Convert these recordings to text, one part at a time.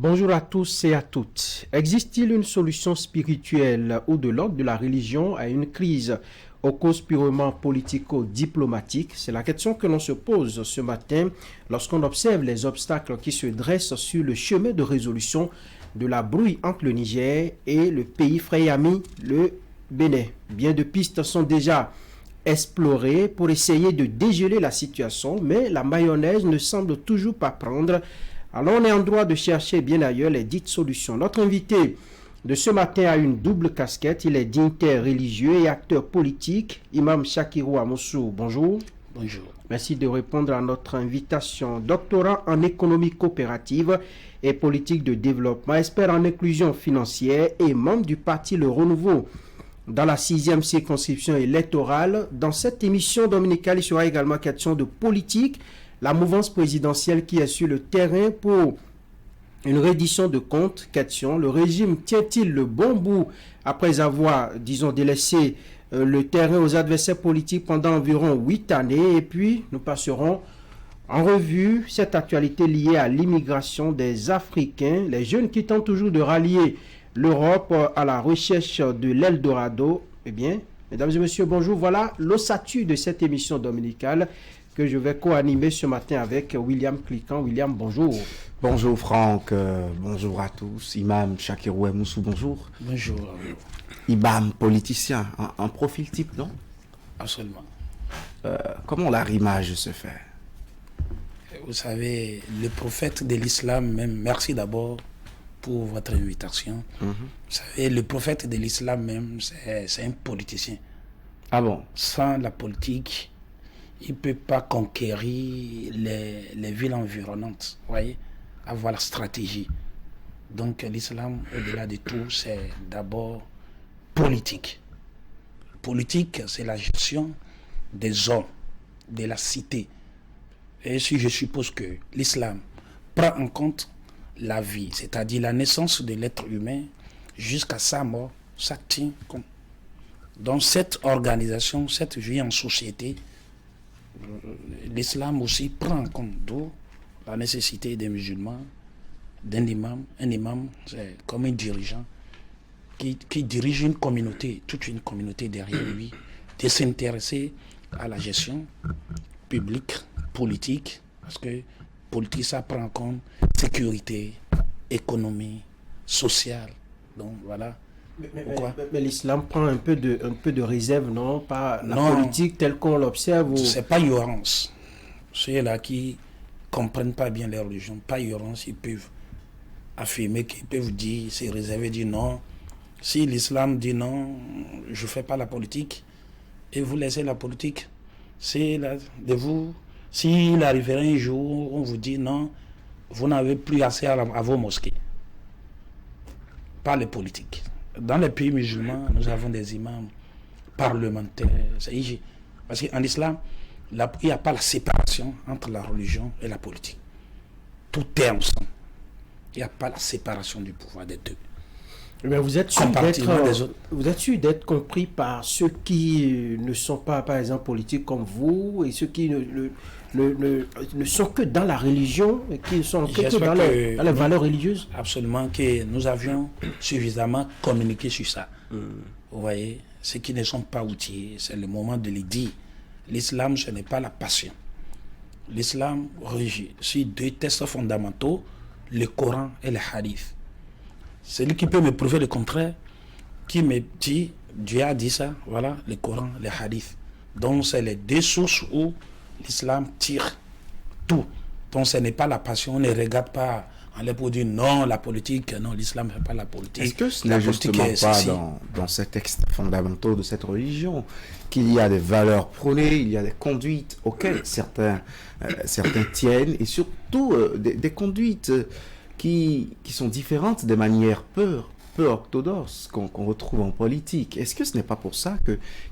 Bonjour à tous et à toutes. Existe-t-il une solution spirituelle ou de l'ordre de la religion à une crise aux causes purement politico-diplomatiques? C'est la question que l'on se pose ce matin lorsqu'on observe les obstacles qui se dressent sur le chemin de résolution de la brouille entre le Niger et le pays frère et ami, le Bénin. Bien de pistes sont déjà explorées pour essayer de dégeler la situation, mais la mayonnaise ne semble toujours pas prendre. Alors on est en droit de chercher bien ailleurs les dites solutions. Notre invité de ce matin a une double casquette. Il est dignitaire religieux et acteur politique. Imam Shakirou Amoussou, bonjour. Bonjour. Merci de répondre à notre invitation. Doctorant en économie coopérative et politique de développement, expert en inclusion financière et membre du parti Le Renouveau dans la 6e circonscription électorale. Dans cette émission dominicale, il sera également question de politique. La mouvance présidentielle qui est sur le terrain pour une reddition de comptes. Question: le régime tient-il le bon bout après avoir, disons, délaissé le terrain aux adversaires politiques pendant environ 8 années? Et puis, nous passerons en revue cette actualité liée à l'immigration des Africains, les jeunes qui tentent toujours de rallier l'Europe à la recherche de l'Eldorado. Eh bien, mesdames et messieurs, bonjour. Voilà l'ossature de cette émission dominicale que je vais co-animer ce matin avec William Cliquant. William, bonjour. Bonjour Franck, bonjour à tous. Imam Shakirou Moussou, bonjour. Bonjour. Imam, politicien, un profil type, non? Absolument. Comment l'arrimage se fait? Vous savez, le prophète de l'islam même, merci d'abord pour votre invitation. Vous savez, le prophète de l'islam même, c'est un politicien. Ah bon? Sans la politique, il ne peut pas conquérir les villes environnantes, vous voyez, avoir la stratégie. Donc l'islam, au-delà de tout, c'est d'abord politique. Politique, c'est la gestion des hommes, de la cité. Et si je suppose que l'islam prend en compte la vie, c'est-à-dire la naissance de l'être humain jusqu'à sa mort, ça tient compte. Dans cette organisation, cette vie en société, l'islam aussi prend en compte d'où la nécessité des musulmans, d'un imam. Un imam, c'est comme un dirigeant qui dirige une communauté, toute une communauté derrière lui, de s'intéresser à la gestion publique, politique, parce que politique, ça prend en compte sécurité, économie, sociale. Donc voilà. Mais l'islam prend un peu de réserve, non? Pas la politique telle qu'on l'observe. C'est pas ignorance. Ceux-là qui comprennent pas bien leur religion, pas ignorance, ils peuvent affirmer, qu'ils peuvent dire, c'est réservé, dire non. Si l'islam dit non, je fais pas la politique, et vous laissez la politique, c'est là de vous. S'il arriverait un jour, on vous dit non, vous n'avez plus accès à vos mosquées. Pas les politiques. Dans les pays musulmans, nous avons des imams parlementaires. Parce qu'en islam, il n'y a pas la séparation entre la religion et la politique. Tout est ensemble. Il n'y a pas la séparation du pouvoir des deux. Mais vous êtes sûr d'être compris par ceux qui ne sont pas, par exemple, politiques comme vous, et ceux qui ne sont que dans la religion, et qui ne sont que dans les valeurs religieuses? Absolument, que nous avions suffisamment communiqué sur ça. Vous voyez, ceux qui ne sont pas outillés, c'est le moment de les dire. L'islam, ce n'est pas la passion. L'islam régit sur deux textes fondamentaux, le Coran et le Hadith. Celui qui peut me prouver le contraire, qui me dit, Dieu a dit ça, voilà, le Coran, le Hadith. Donc c'est les deux sources où l'islam tire tout. Donc ce n'est pas la passion, on ne regarde pas en l'air pour dire non, la politique, non, l'islam ne fait pas la politique. Est-ce que ce n'est justement pas dans ces textes fondamentaux de cette religion qu'il y a des valeurs prônées, il y a des conduites auxquelles certains tiennent, et surtout des conduites qui sont différentes des manières peu orthodoxes qu'on retrouve en politique? Est-ce que ce n'est pas pour ça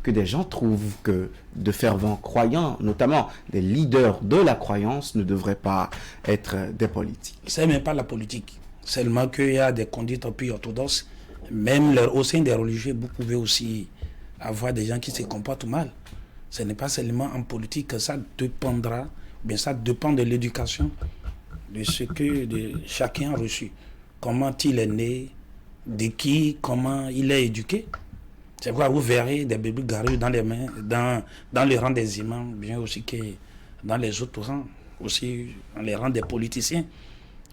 que des gens trouvent que de fervents croyants, notamment des leaders de la croyance, ne devraient pas être des politiques? Ce n'est même pas la politique. Seulement qu'il y a des conduites plus orthodoxes. Même au sein des religieux, vous pouvez aussi avoir des gens qui se comportent mal. Ce n'est pas seulement en politique que ça dépendra, bien ça dépend de l'éducation, de ce que chacun a reçu. comment il est né, de qui, comment il est éduqué. C'est pourquoi vous verrez des bébés garus dans les mains, dans les rangs des imams, bien aussi que dans les autres rangs, aussi dans les rangs des politiciens.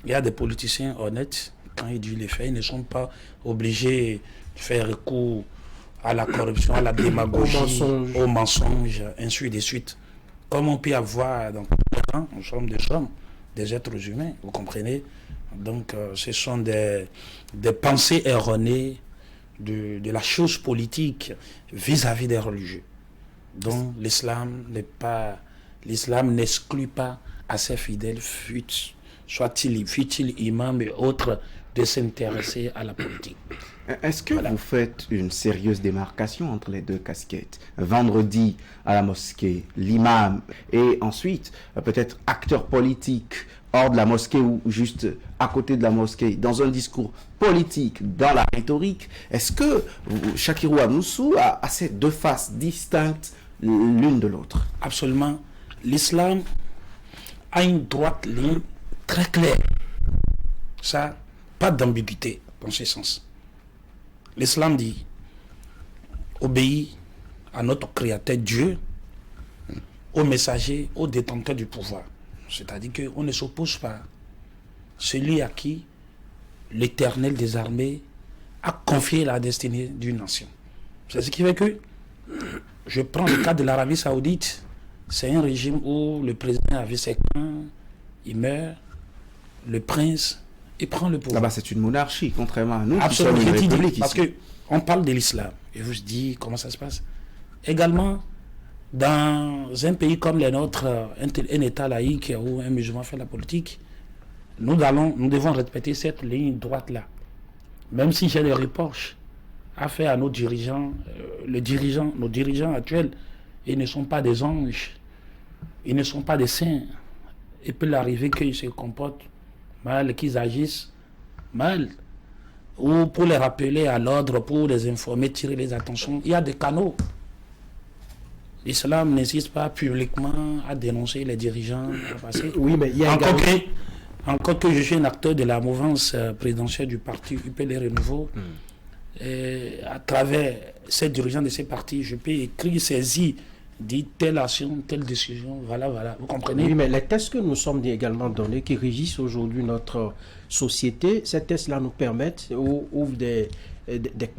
Il y a des politiciens honnêtes, quand ils disent les faits, ils ne sont pas obligés de faire recours à la corruption, à la démagogie, au mensonge, ainsi de suite. Comme on peut avoir dans tous les rangs, nous sommes des hommes, des êtres humains, vous comprenez? Donc ce sont des pensées erronées de la chose politique vis-à-vis des religieux. Donc l'islam n'exclut pas à ses fidèles, fût-il imam et autres, de s'intéresser à la politique. Est-ce que vous faites une sérieuse démarcation entre les deux casquettes? Vendredi à la mosquée, l'imam, et ensuite peut-être acteur politique hors de la mosquée ou juste à côté de la mosquée, dans un discours politique, dans la rhétorique. Est-ce que Shakirou Amoussou a ces deux faces distinctes l'une de l'autre? Absolument. L'islam a une droite ligne très claire. Ça, pas d'ambiguïté dans ce sens. L'islam dit, obéis à notre Créateur Dieu, au messager, au détenteur du pouvoir. C'est-à-dire qu'on ne s'oppose pas. Celui à qui l'Éternel des armées a confié la destinée d'une nation. C'est ce qui fait que, je prends le cas de l'Arabie Saoudite, c'est un régime où le président avait ses coins, il meurt, le prince, il prend le pouvoir. Là-bas, c'est une monarchie, contrairement à nous. Absolument, qui sommes une république parce qu'on parle de l'islam. Et je vous dis comment ça se passe. Également, dans un pays comme le nôtre, un État laïque où un musulman fait la politique, nous devons respecter cette ligne droite-là. Même si j'ai des reproches à faire à nos dirigeants, nos dirigeants actuels, ils ne sont pas des anges, ils ne sont pas des saints. Il peut arriver qu'ils se comportent mal, qu'ils agissent mal, ou pour les rappeler à l'ordre, pour les informer, tirer les attentions. Il y a des canaux. L'islam n'insiste pas publiquement à dénoncer les dirigeants. Oui, mais il y a encore que je suis un acteur de la mouvance présidentielle du parti UPL Renouveau, et à travers ces dirigeants de ces partis, je peux écrire, saisir, dire telle action, telle décision, voilà, vous comprenez? Oui, mais les tests que nous sommes également donnés, qui régissent aujourd'hui notre société, ces tests-là nous permettent, ouvrent des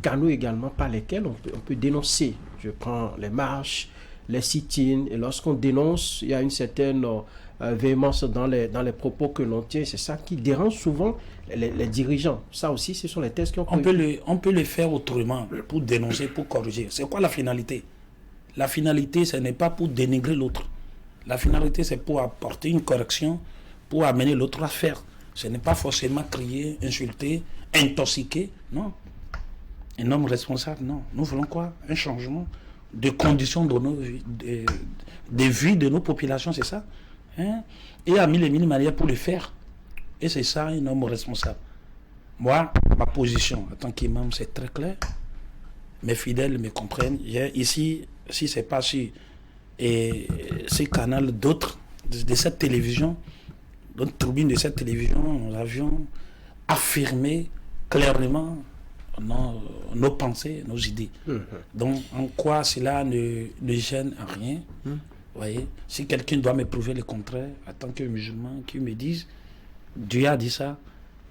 canaux également par lesquels on peut dénoncer. Je prends les marches, les sit-ins, et lorsqu'on dénonce, il y a une certaine véhémence dans les propos que l'on tient. C'est ça qui dérange souvent les dirigeants. Ça aussi, ce sont les tests qu'on peut... On peut le faire autrement, pour dénoncer, pour corriger. C'est quoi la finalité? La finalité, ce n'est pas pour dénigrer l'autre. La finalité, c'est pour apporter une correction, pour amener l'autre à faire. Ce n'est pas forcément crier, insulter, intoxiquer, non. Un homme responsable, non. Nous voulons quoi? Un changement de conditions de nos vies, de vie de nos populations, c'est ça, hein? Et a mis les mille manières pour le faire. Et c'est ça, un homme responsable. Moi, ma position en tant qu'imam, c'est très clair. Mes fidèles me comprennent. Ici, si c'est pas sur ces canaux d'autres, de cette télévision, d'autres tribunes de cette télévision, nous avions affirmé clairement nos pensées, nos idées. Donc, en quoi cela ne gêne à rien. Vous voyez, si quelqu'un doit me prouver le contraire, en tant que musulman, qui me dise, Dieu a dit ça,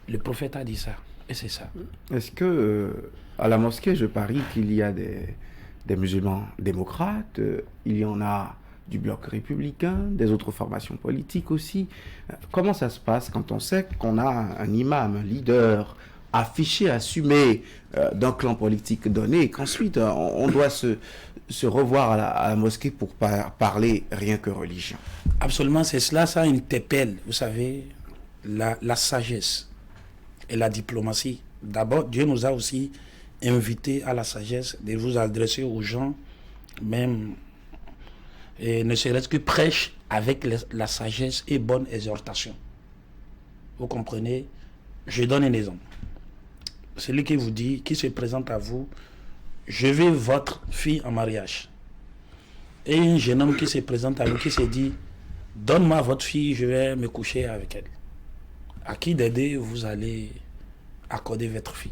le prophète a dit ça, et c'est ça. Est-ce que à la mosquée, je parie qu'il y a des musulmans démocrates, il y en a du bloc républicain, des autres formations politiques aussi. Comment ça se passe quand on sait qu'on a un imam, un leader affiché, assumé d'un clan politique donné, et qu'ensuite on doit se revoir à la mosquée pour parler rien que religion? Absolument, c'est cela, ça interpelle, vous savez, la sagesse et la diplomatie. D'abord, Dieu nous a aussi invités à la sagesse de vous adresser aux gens, même, et ne serait-ce que prêche avec la sagesse et bonne exhortation. Vous comprenez? Je donne un exemple. Celui qui vous dit, qui se présente à vous, je veux votre fille en mariage. Et un jeune homme qui se présente à vous, qui se dit, donne-moi votre fille, je vais me coucher avec elle. À qui d'aider vous allez accorder votre fille.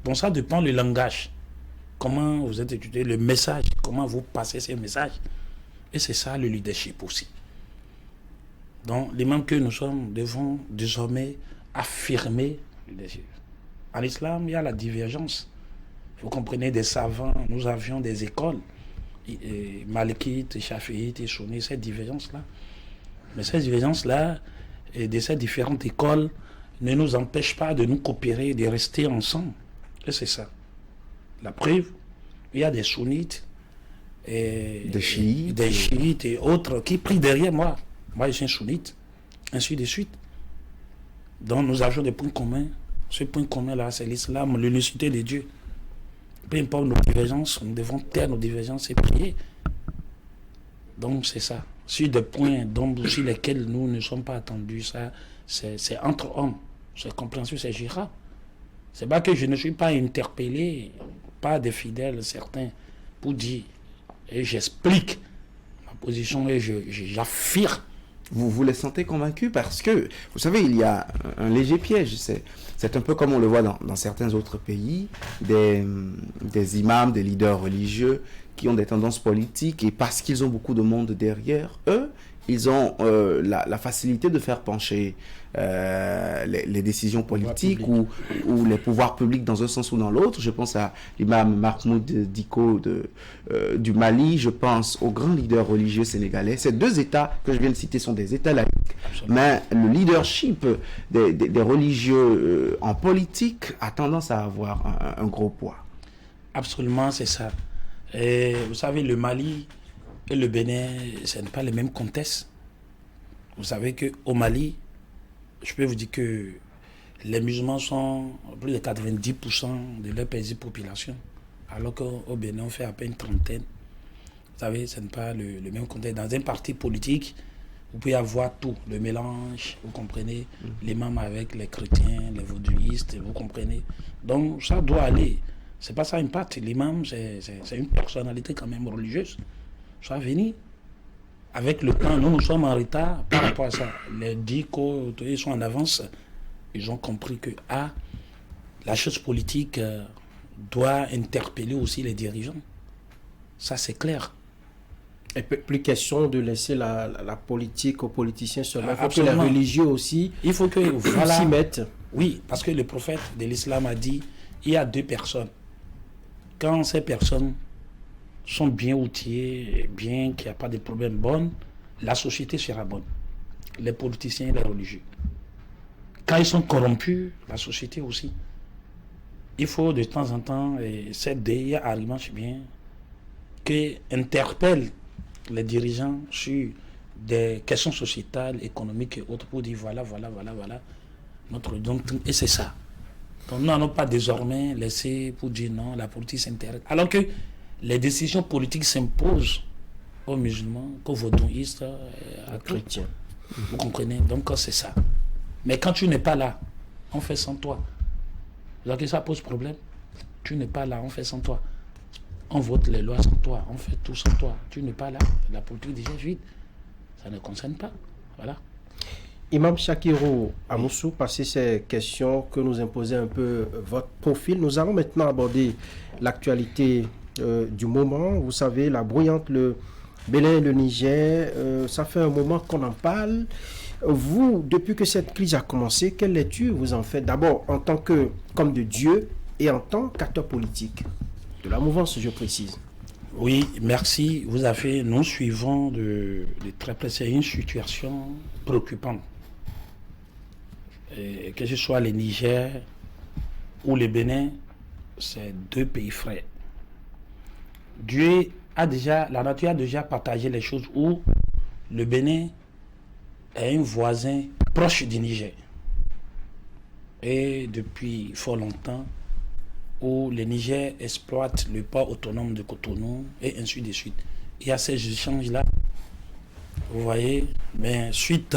Donc ça dépend du langage. Comment vous êtes étudié, le message, comment vous passez ces messages. Et c'est ça le leadership aussi. Donc les membres que nous sommes devons désormais affirmer le leadership. En islam, il y a la divergence. Vous comprenez, des savants, nous avions des écoles, Malikites, Chafiites et Sunnites, cette divergence-là. Mais cette divergence-là, et de ces différentes écoles, ne nous empêche pas de nous coopérer, de rester ensemble. Et c'est ça. La preuve, il y a des sunnites, des chiites et autres qui prient derrière moi. Moi, je suis un sunnite, ainsi de suite. Donc, nous avions des points communs. Ce point commun-là, c'est l'islam, l'unicité de Dieu. Peu importe nos divergences, nous devons taire nos divergences et prier. Donc, c'est ça. Sur des points sur lesquels nous ne sommes pas attendus, ça, c'est entre hommes. C'est compréhensible, c'est gérable. C'est pas que je ne suis pas interpellé par des fidèles certains pour dire, et j'explique ma position et j'affirme. Vous les sentez convaincus parce que, vous savez, il y a un léger piège. C'est un peu comme on le voit dans certains autres pays, des imams, des leaders religieux qui ont des tendances politiques et parce qu'ils ont beaucoup de monde derrière eux, ils ont la facilité de faire pencher les décisions politiques ou les pouvoirs publics dans un sens ou dans l'autre. Je pense à l'imam Mahmoud Dicko du Mali, je pense aux grands leaders religieux sénégalais. Ces deux États que je viens de citer sont des États laïcs. Absolument. Mais le leadership des religieux en politique a tendance à avoir un gros poids. Absolument, c'est ça. Et vous savez, le Mali et le Bénin, ce n'est pas les mêmes contextes. Vous savez qu'au Mali, je peux vous dire que les musulmans sont plus de 90% de leur pays population, alors qu'au Bénin, on fait à peine une trentaine. Vous savez, ce n'est pas le même contexte. Dans un parti politique, vous pouvez avoir tout, le mélange, vous comprenez, les membres avec les chrétiens, les vaudouistes, vous comprenez. Donc, ça doit aller. C'est pas ça impact. L'imam, c'est une personnalité quand même religieuse. Ça va venir. Avec le temps, nous sommes en retard par rapport à ça. Les dicos, ils sont en avance. Ils ont compris que la chose politique doit interpeller aussi les dirigeants. Ça, c'est clair. Et plus question de laisser la politique aux politiciens seulement. Il faut que les religieux aussi s'y mettent. Oui, parce que le prophète de l'islam a dit, il y a deux personnes. Quand ces personnes sont bien outillées, bien qu'il n'y a pas de problème bonne, la société sera bonne. Les politiciens et les religieux. Quand ils sont corrompus, la société aussi. Il faut de temps en temps, et cette DIA arrivant bien, qu'interpelle les dirigeants sur des questions sociétales, économiques et autres pour dire voilà, notre doctrine, et c'est ça. Donc nous n'allons pas désormais laisser pour dire non, la politique s'intéresse. Alors que les décisions politiques s'imposent aux musulmans, qu'aux vaudouistes, à chrétiens. Vous comprenez? Donc c'est ça. Mais quand tu n'es pas là, on fait sans toi. Donc ça pose problème. Tu n'es pas là, on fait sans toi. On vote les lois sans toi, on fait tout sans toi. Tu n'es pas là, la politique déjà est vide. Ça ne concerne pas. Voilà. Imam Shakirou Amoussou, passé ces questions que nous imposait un peu votre profil, nous allons maintenant aborder l'actualité du moment. Vous savez, la brouillante, le Bénin et le Niger, ça fait un moment qu'on en parle. Vous, depuis que cette crise a commencé, quelle lecture vous en faites? D'abord en tant qu'homme de Dieu et en tant qu'acteur politique de la mouvance, je précise. Oui, merci. Vous avez, nous suivons de très près. C'est une situation préoccupante. Et que ce soit le Niger ou le Bénin, c'est deux pays frères. La nature a déjà partagé les choses où le Bénin est un voisin proche du Niger. Et depuis fort longtemps, où le Niger exploite le port autonome de Cotonou et ainsi de suite. Il y a ces échanges-là, vous voyez, mais suite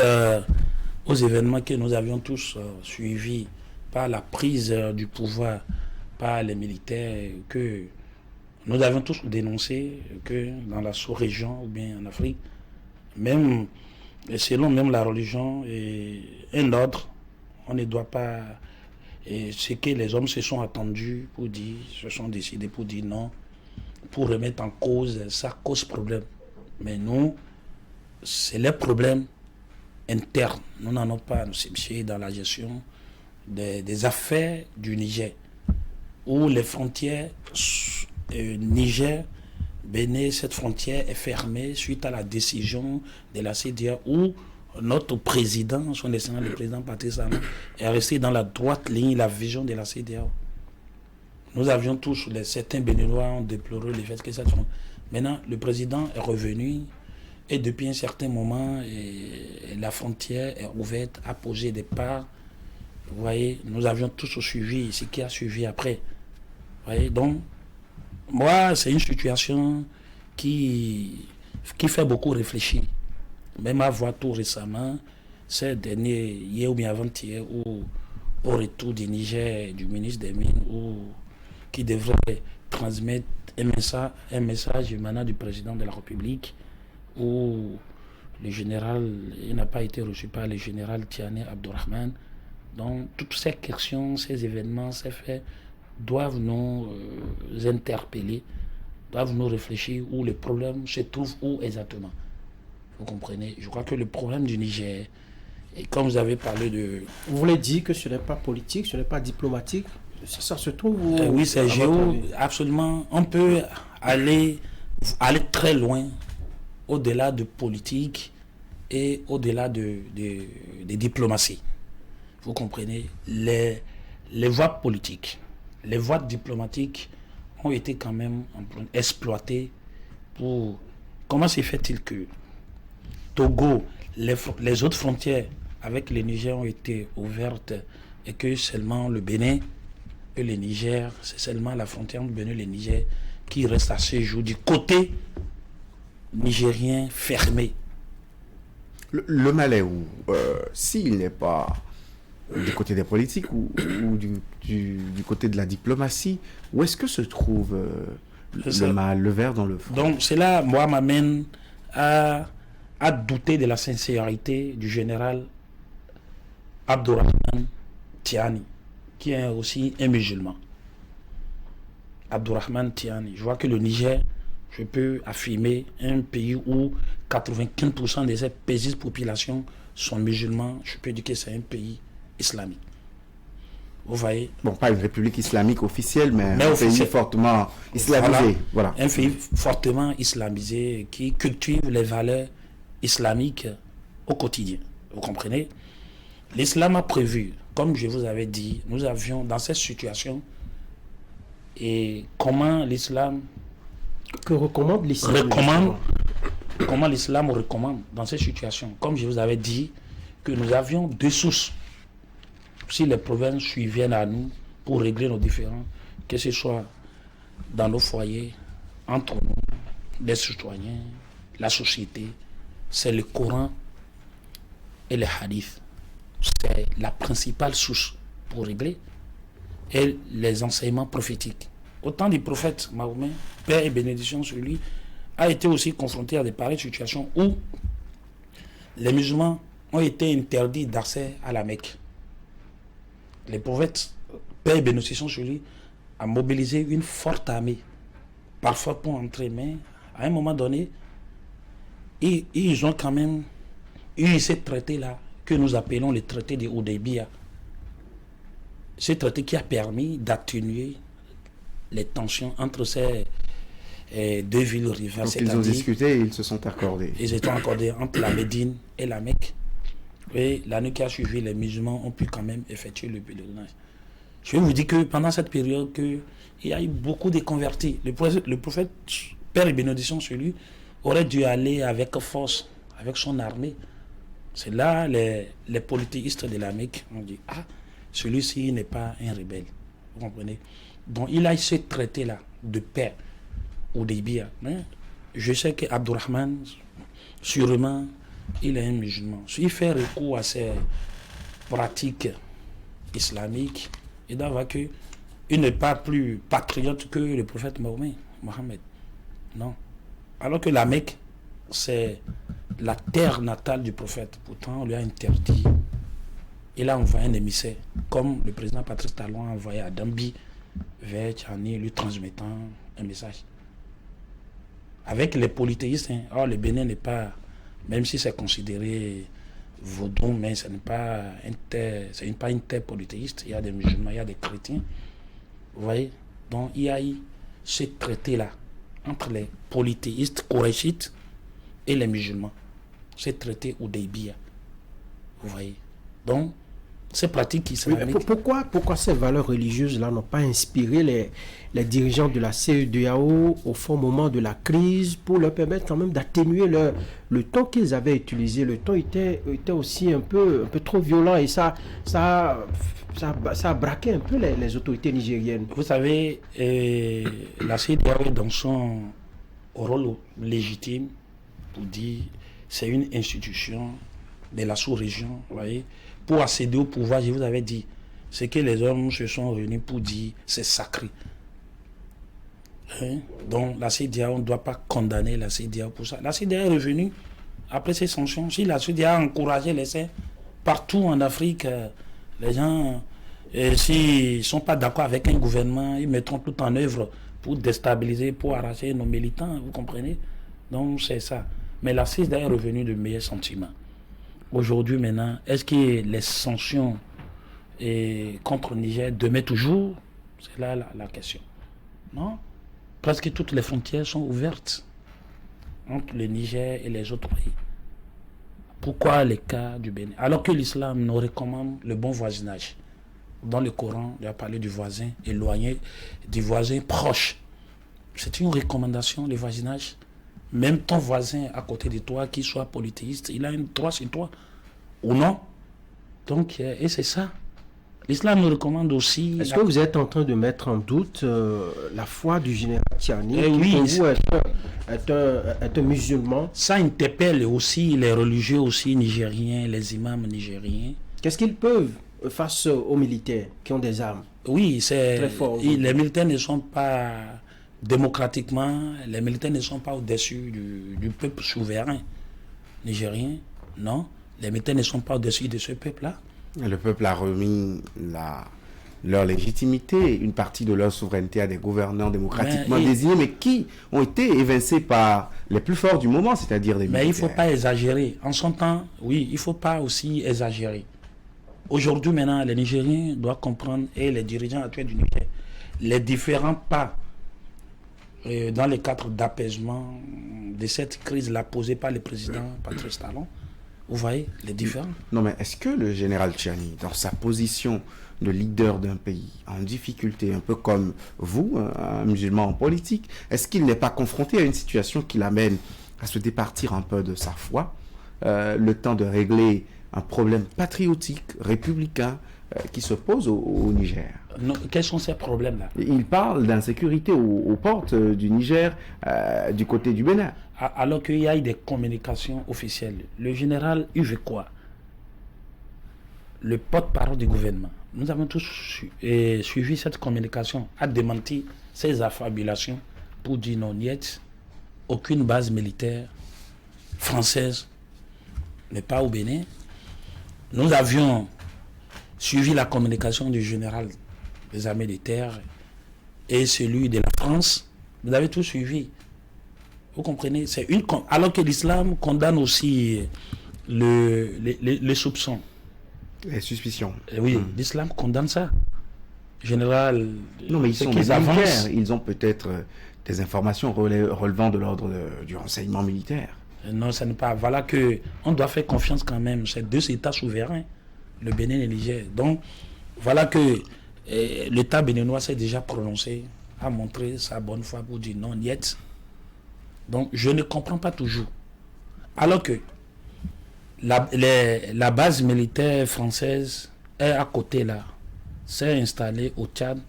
aux événements que nous avions tous suivis par la prise du pouvoir par les militaires, que nous avions tous dénoncé que dans la sous-région ou bien en Afrique, même selon même la religion et un ordre, on ne doit pas Et c'est que les hommes se sont attendus pour dire, se sont décidés pour dire non, pour remettre en cause, ça cause problème. Mais nous, c'est les problèmes internes. Nous n'en avons pas, nous sommes dans la gestion des affaires du Niger, où les frontières Niger, Bénin, cette frontière est fermée suite à la décision de la CEDEAO où notre président, son excellence le président Patrice Talon, est resté dans la droite ligne, la vision de la CEDEAO. Nous avions tous, certains Béninois ont déploré le fait que ça soit. Maintenant, le président est revenu et depuis un certain moment, la frontière est ouverte, a posé des pas. Vous voyez, nous avions tous suivi ce qui a suivi après. Vous voyez, donc, moi, c'est une situation qui fait beaucoup réfléchir. Même à voir tout récemment, ces derniers, hier ou bien avant-hier, au retour du Niger, du ministre des Mines, qui devrait transmettre un message émanant du président de la République, où le général, il n'a pas été reçu par le général Tiani Abdourahmane. Donc, toutes ces questions, ces événements, ces faits, doivent nous interpeller, doivent nous réfléchir où le problème se trouve où exactement. Vous comprenez? Je crois que le problème du Niger, et comme vous avez parlé de... Vous voulez dire que ce n'est pas politique, ce n'est pas diplomatique? Ça se trouve où, oui, c'est absolument. On peut aller très loin, au-delà de politique et au-delà de diplomatie. Vous comprenez? Les voies politiques, les voies diplomatiques ont été quand même exploitées pour... Comment se fait-il que Togo, les autres frontières avec le Niger ont été ouvertes et que seulement le Bénin et le Niger, c'est seulement la frontière entre Bénin et le Niger qui reste à ce jour du côté nigérien fermé? Le Mali, s'il n'est pas du côté des politiques ou du côté de la diplomatie, où est-ce que se trouve le mal, le ver dans le fond? Donc cela, moi, m'amène à douter de la sincérité du général Abdourahmane Tiani, qui est aussi un musulman. Abdourahmane Tiani. Je vois que le Niger, je peux affirmer, un pays où 95% de ses petites populations sont musulmans, je peux dire que c'est un pays islamique. Vous voyez? Bon, pas une république islamique officielle, mais un pays fortement islamisé. Voilà. Un pays fortement islamisé qui cultive les valeurs islamiques au quotidien. Vous comprenez? L'islam a prévu, comme je vous avais dit, nous avions dans cette situation, et comment l'islam... Que recommande l'islam? Comment l'islam recommande dans cette situation? Comme je vous avais dit, que nous avions deux sources. Si les provinces viennent à nous pour régler nos différends, que ce soit dans nos foyers, entre nous, les citoyens, la société, c'est le Coran et le Hadith. C'est la principale source pour régler, et les enseignements prophétiques. Au temps du prophète Mahomet, paix et bénédiction sur lui, a été aussi confronté à des pareilles situations où les musulmans ont été interdits d'accès à la Mecque. Les prophètes, paix et bénédiction sur lui, a mobilisé une forte armée, parfois pour entrer, mais à un moment donné, ils ont quand même eu ce traité-là, que nous appelons le traité de Hudaybiya. Ce traité qui a permis d'atténuer les tensions entre ces deux villes rivales. Donc ils ont discuté et ils se sont accordés. Ils étaient accordés entre la Médine et la Mecque. Et l'année qui a suivi, les musulmans ont pu quand même effectuer le pèlerinage. Je vais vous dire que pendant cette période, il y a eu beaucoup de convertis. Le prophète, Père et bénédiction sur lui, aurait dû aller avec force, avec son armée. C'est là les polythéistes de la Mecque ont dit, ah, celui-ci n'est pas un rebelle. Vous comprenez? Donc il a eu ce traité-là de paix au début. Je sais qu'Abdourahmane, sûrement, il est un musulman. S'il fait recours à ces pratiques islamiques, il doit voir qu'il n'est pas plus patriote que le prophète Mohammed. Non. Alors que la Mecque, c'est la terre natale du prophète. Pourtant, on lui a interdit il a envoyé un émissaire, comme le président Patrice Talon a envoyé à Dambi vers Tchani, lui transmettant un message. Avec les polythéistes, hein. Or, le Bénin n'est pas, même si c'est considéré vaudou, mais ce n'est pas pas une terre polythéiste. Il y a des musulmans, il y a des chrétiens. Vous voyez? Donc, il y a eu ce traité-là entre les polythéistes korachites et les musulmans. Ce traité Houdaybiyah. Vous voyez? Donc, ces pratiques islamiques... Oui, pourquoi ces valeurs religieuses-là n'ont pas inspiré les dirigeants de la CEDEAO au fond moment de la crise pour leur permettre quand même d'atténuer le ton qu'ils avaient utilisé? Le ton était aussi un peu trop violent et ça a braqué un peu les autorités nigériennes. Vous savez, la CEDEAO dans son rôle légitime pour dire c'est une institution de la sous-région, vous voyez, pour accéder au pouvoir, je vous avais dit, c'est que les hommes se sont réunis pour dire c'est sacré. Hein? Donc la CEDEAO, on ne doit pas condamner la CEDEAO pour ça. La CEDEAO est revenue après ces sanctions. Si la CEDEAO a encouragé les saints partout en Afrique, les gens, s'ils ne sont pas d'accord avec un gouvernement, ils mettront tout en œuvre pour déstabiliser, pour arracher nos militants, vous comprenez? Donc c'est ça. Mais la CEDEAO est revenue de meilleurs sentiments. Aujourd'hui, maintenant, est-ce que les sanctions contre le Niger demeurent toujours? C'est là la question. Non? Presque toutes les frontières sont ouvertes entre le Niger et les autres pays. Pourquoi les cas du Bénin? Alors que l'islam nous recommande le bon voisinage. Dans le Coran, il a parlé du voisin éloigné, du voisin proche. C'est une recommandation, le voisinage. Même ton voisin à côté de toi, qui soit polythéiste, il a un droit sur toi, ou non? Donc, et c'est ça. L'islam nous recommande aussi... Est-ce que vous êtes en train de mettre en doute la foi du général Tchani, qui oui, pour vous est un musulman? Ça interpelle aussi les religieux aussi nigériens, les imams nigériens. Qu'est-ce qu'ils peuvent face aux militaires qui ont des armes? Oui, c'est très fort. Les militaires ne sont pas... Démocratiquement, les militaires ne sont pas au-dessus du peuple souverain nigérien, non. Les militaires ne sont pas au-dessus de ce peuple-là. Le peuple a remis leur légitimité, une partie de leur souveraineté à des gouverneurs démocratiquement désignés, mais qui ont été évincés par les plus forts du moment, c'est-à-dire les militaires. Mais il ne faut pas exagérer. En son temps, oui, il ne faut pas aussi exagérer. Aujourd'hui, maintenant, les Nigériens doivent comprendre, et les dirigeants actuels du Niger, les différents pas dans le cadre d'apaisement de cette crise-là posée par le président Patrice Talon. Vous voyez les différents. Non, mais est-ce que le général Tchani, dans sa position de leader d'un pays en difficulté, un peu comme vous, un musulman en politique, est-ce qu'il n'est pas confronté à une situation qui l'amène à se départir un peu de sa foi, le temps de régler un problème patriotique, républicain, qui se pose au Niger? Non, quels sont ces problèmes-là? Il parle d'insécurité aux portes du Niger, du côté du Bénin. Alors qu'il y a eu des communications officielles. Le général Uwe quoi? Le porte-parole du gouvernement. Nous avons tous suivi cette communication, a démenti ces affabulations pour dire non, niet, aucune base militaire française n'est pas au Bénin. Nous avions suivi la communication du général des armées de terre et celui de la France. Vous avez tout suivi. Vous comprenez? Alors que l'islam condamne aussi les soupçons. Les suspicions. Oui, l'islam condamne ça. Général... Non, mais ils sont des militaires. Ils ont peut-être des informations relevant de l'ordre du renseignement militaire. Non, ce n'est pas... Voilà que on doit faire confiance quand même. C'est deux États souverains, le Bénin et le Niger. Donc, voilà que l'État béninois s'est déjà prononcé, a montré sa bonne foi pour dire non, niet. Donc, je ne comprends pas toujours. Alors que la base militaire française est à côté là, s'est installée au Tchad,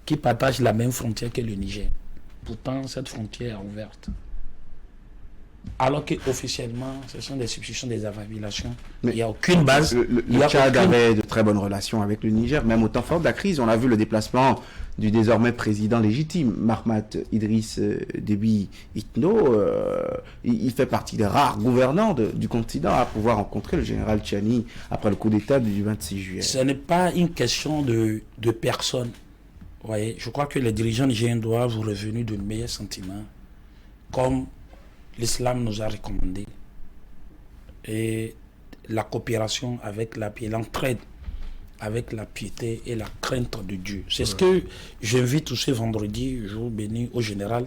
qui partage la même frontière que le Niger. Pourtant, cette frontière est ouverte. Alors qu'officiellement, ce sont des substitutions, des affabulations. Mais il n'y a aucune base. Le Tchad avait de très bonnes relations avec le Niger, même au temps fort de la crise. On a vu le déplacement du désormais président légitime, Mahamat Idriss Déby Itno. Il fait partie des rares gouvernants du continent à pouvoir rencontrer le général Tchiani après le coup d'État du 26 juillet. Ce n'est pas une question de personne. Vous voyez, je crois que les dirigeants nigériens doivent revenir de meilleurs sentiments, comme l'islam nous a recommandé. Et la coopération avec la piété, l'entraide avec la piété et la crainte de Dieu. C'est ce que j'invite tous ces vendredis, jour béni, au général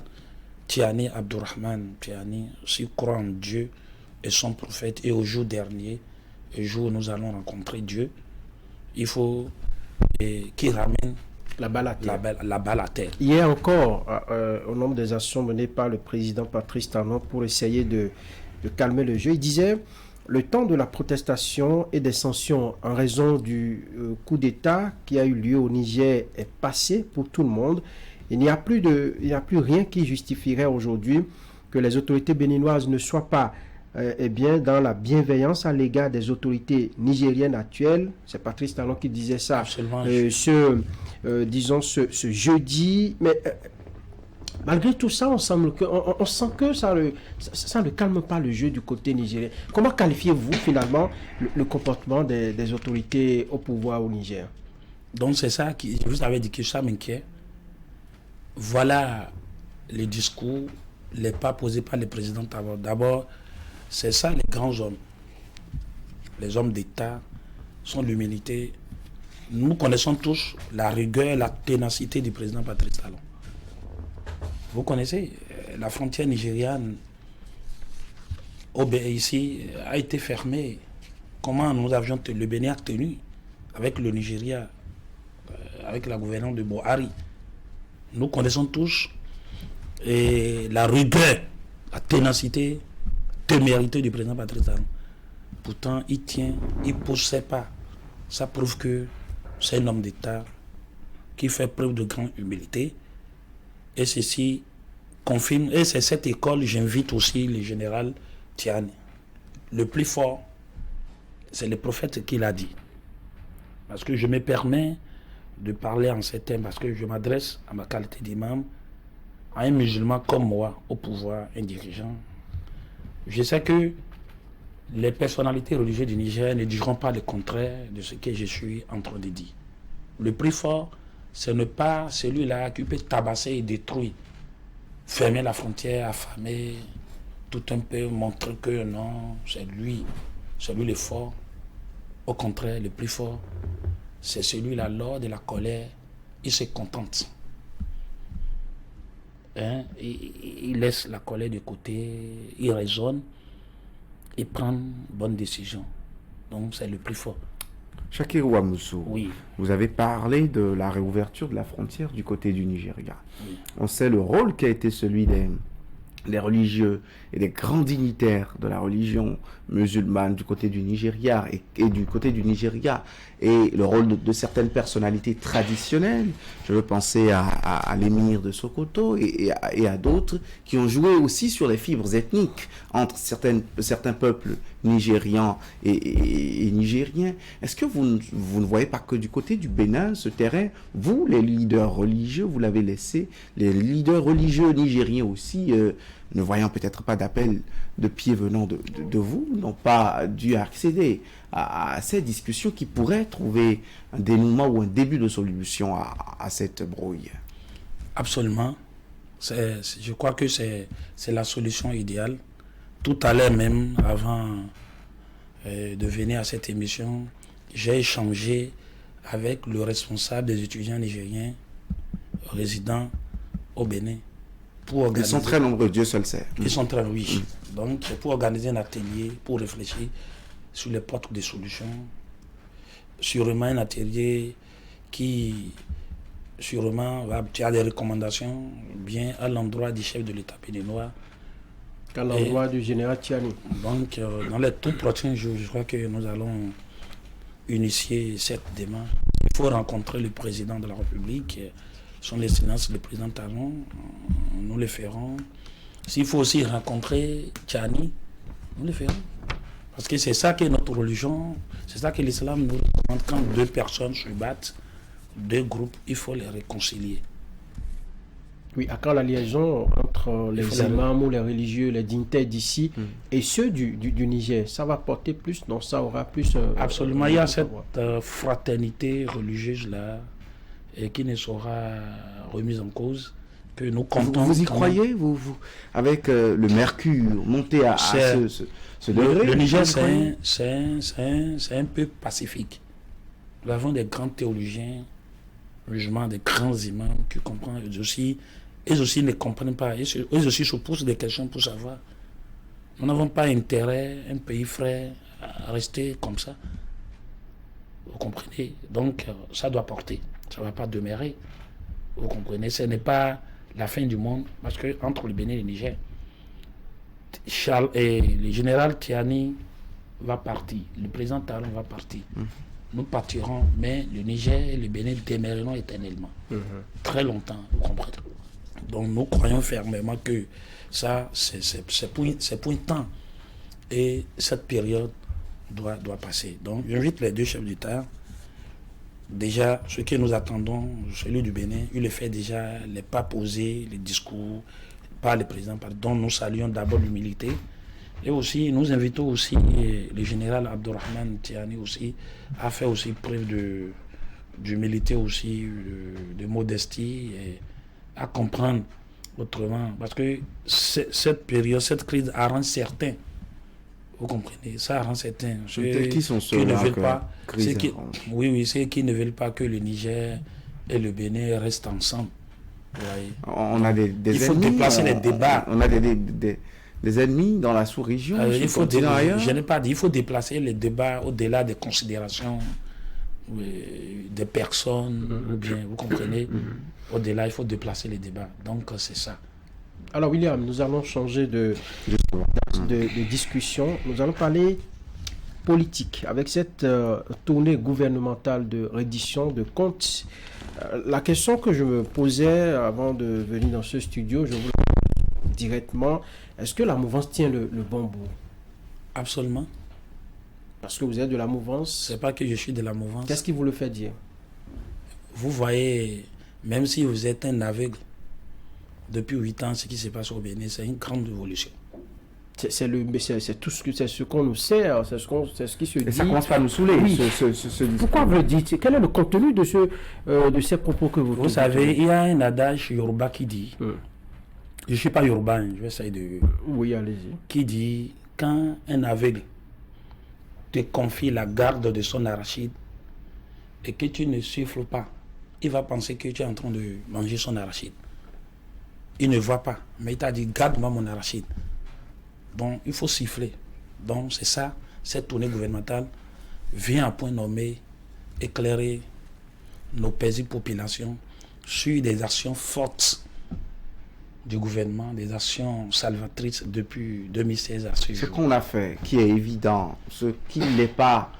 Tchiani Abdourahmane Tchiani, s'il croit en Dieu et son prophète, et au jour dernier, le jour où nous allons rencontrer Dieu, il faut qu'il ramène la balle à terre. Hier encore, au nombre des actions menées par le président Patrice Talon pour essayer de calmer le jeu, il disait: le temps de la protestation et des sanctions en raison du coup d'État qui a eu lieu au Niger est passé pour tout le monde. Il n'y a plus rien qui justifierait aujourd'hui que les autorités béninoises ne soient pas dans la bienveillance à l'égard des autorités nigériennes actuelles. C'est Patrice Talon qui disait ça. Absolument. Ce jeudi. Mais malgré tout ça, on sent que ça ne calme pas le jeu du côté nigérien. Comment qualifiez-vous finalement le comportement des autorités au pouvoir au Niger? Donc c'est ça qui, je vous avais dit que ça m'inquiète. Voilà les discours, les pas posés par le président Talon. D'abord, c'est ça les grands hommes. Les hommes d'État sont l'humilité. Nous connaissons tous la rigueur, la ténacité du président Patrice Talon. Vous connaissez, la frontière nigériane ici a été fermée. Comment nous avions le Bénin a tenu avec le Nigeria, avec la gouvernance de Buhari. Nous connaissons tous la rigueur, la ténacité, témérité du président Patrice Talon. Pourtant, il tient, il ne pousse pas. Ça prouve que c'est un homme d'État qui fait preuve de grande humilité. Et ceci confirme, et c'est cette école, j'invite aussi le général Tchiani. Le plus fort, c'est le prophète qui l'a dit. Parce que je me permets de parler en ces termes, parce que je m'adresse à ma qualité d'imam, à un musulman comme moi, au pouvoir, un dirigeant. Je sais que les personnalités religieuses du Niger ne diront pas le contraire de ce que je suis en train de dire. Le plus fort, ce n'est pas celui-là qui peut tabasser et détruire, fermer la frontière, affamer, tout un peu montrer que non, c'est lui le fort. Au contraire, le plus fort, c'est celui-là, lors de la colère, il se contente. Il laisse la colère de côté, il raisonne, il prend une bonne décision. Donc c'est le plus fort. Shakirou Amoussou, oui. Vous avez parlé de la réouverture de la frontière du côté du Nigeria. Oui. On sait le rôle qui a été celui des religieux et des grands dignitaires de la religion musulmane du côté du Nigeria et du côté du Nigeria, et le rôle de certaines personnalités traditionnelles. Je veux penser à l'émir de Sokoto et à d'autres qui ont joué aussi sur les fibres ethniques entre certains peuples nigérians et nigériens. Est-ce que vous ne voyez pas que du côté du Bénin, ce terrain, vous, les leaders religieux, vous l'avez laissé, les leaders religieux nigériens aussi, ne voyant peut-être pas d'appel de pied venant de vous, n'ont pas dû accéder à ces discussions qui pourraient trouver un dénouement ou un début de solution à cette brouille? Absolument. Je crois que c'est la solution idéale. Tout à l'heure même, avant de venir à cette émission, j'ai échangé avec le responsable des étudiants nigériens résidant au Bénin. Ils sont très nombreux, Dieu seul sait. Ils sont très riches. Donc, c'est pour organiser un atelier, pour réfléchir sur les portes des solutions. Sûrement un atelier qui, sûrement, va avoir des recommandations bien à l'endroit du chef de l'État béninois. À l'endroit du général Tchiani. Donc, dans les tout prochains jours, je crois que nous allons initier cette démarche. Il faut rencontrer le président de la République, son Excellence le président Talon. Nous le ferons. S'il faut aussi rencontrer Tchani, nous le ferons. Parce que c'est ça que notre religion, c'est ça que l'islam nous recommande. Quand deux personnes se battent, deux groupes, il faut les réconcilier. Oui, à quand la liaison entre les imams ou les religieux, les dignitaires d'ici et ceux du Niger, ça va porter plus, donc ça aura plus... Absolument, il y a cette fraternité religieuse-là et qui ne sera remise en cause, que nous comptons... Vous y croyez, vous, avec le mercure, monter à ce degré? Le Niger, c'est un peu pacifique. Nous avons des grands théologiens, musulmans, des grands imams qui comprennent eux aussi ne comprennent pas. Eux aussi se posent des questions pour savoir. Nous n'avons pas intérêt, un pays frère, à rester comme ça. Vous comprenez? Donc, ça doit porter. Ça ne va pas demeurer. Vous comprenez? Ce n'est pas la fin du monde, parce que entre le Bénin et le Niger, le général Tiani va partir, le président Talon va partir. Nous partirons, mais le Niger et le Bénin demeureront éternellement. Très longtemps, vous comprenez? Donc nous croyons fermement que ça, c'est pour un temps. Et cette période doit passer. Donc j'invite les deux chefs d'État. Déjà, ce que nous attendons, celui du Bénin, il le fait déjà, les pas posés, les discours par le président, dont nous saluons d'abord l'humilité. Et aussi, nous invitons aussi le général Abdourahmane Tiani aussi à faire aussi preuve d'humilité aussi, de modestie, et à comprendre autrement. Parce que cette période, cette crise a rendu certains. Vous comprenez? Ça rend certains. Qui sont ceux qui ne veulent pas, ceux qui ne veulent pas que le Niger et le Bénin restent ensemble. Ouais. On a des il faut ennemis, déplacer les débats. On a des ennemis dans la sous-région. Je n'ai pas dit, il faut déplacer les débats au-delà des considérations des personnes, ou bien, vous comprenez, au-delà, il faut déplacer les débats. Donc, c'est ça. Alors, William, nous allons changer de discussion. Nous allons parler politique. Avec cette tournée gouvernementale de reddition de comptes, la question que je me posais avant de venir dans ce studio, je vous la pose directement, est-ce que la mouvance tient le bon bout? Absolument. Parce que vous êtes de la mouvance. C'est pas que je suis de la mouvance. Qu'est-ce qui vous le fait dire? Vous voyez, même si vous êtes un aveugle, depuis 8 ans, ce qui se passe au Bénin, c'est une grande révolution. C'est tout ce qu'on nous sert, c'est ce qui se dit. Et ça commence pas à nous saouler. Oui. Pourquoi vous le dites? Quel est le contenu de ces propos que vous savez, il y a un adage yoruba qui dit, je ne suis pas yoruba, je vais essayer de... Oui, allez-y. Qui dit, quand un aveugle te confie la garde de son arachide et que tu ne souffles pas, il va penser que tu es en train de manger son arachide. Il ne voit pas, mais il t'a dit, garde-moi mon arachide. Donc, il faut siffler. Donc, c'est ça, cette tournée gouvernementale vient à point nommé éclairer nos paisibles populations sur des actions fortes du gouvernement, des actions salvatrices depuis 2016 à ce jour. Ce qu'on a fait, qui est évident, ce qu'il n'est pas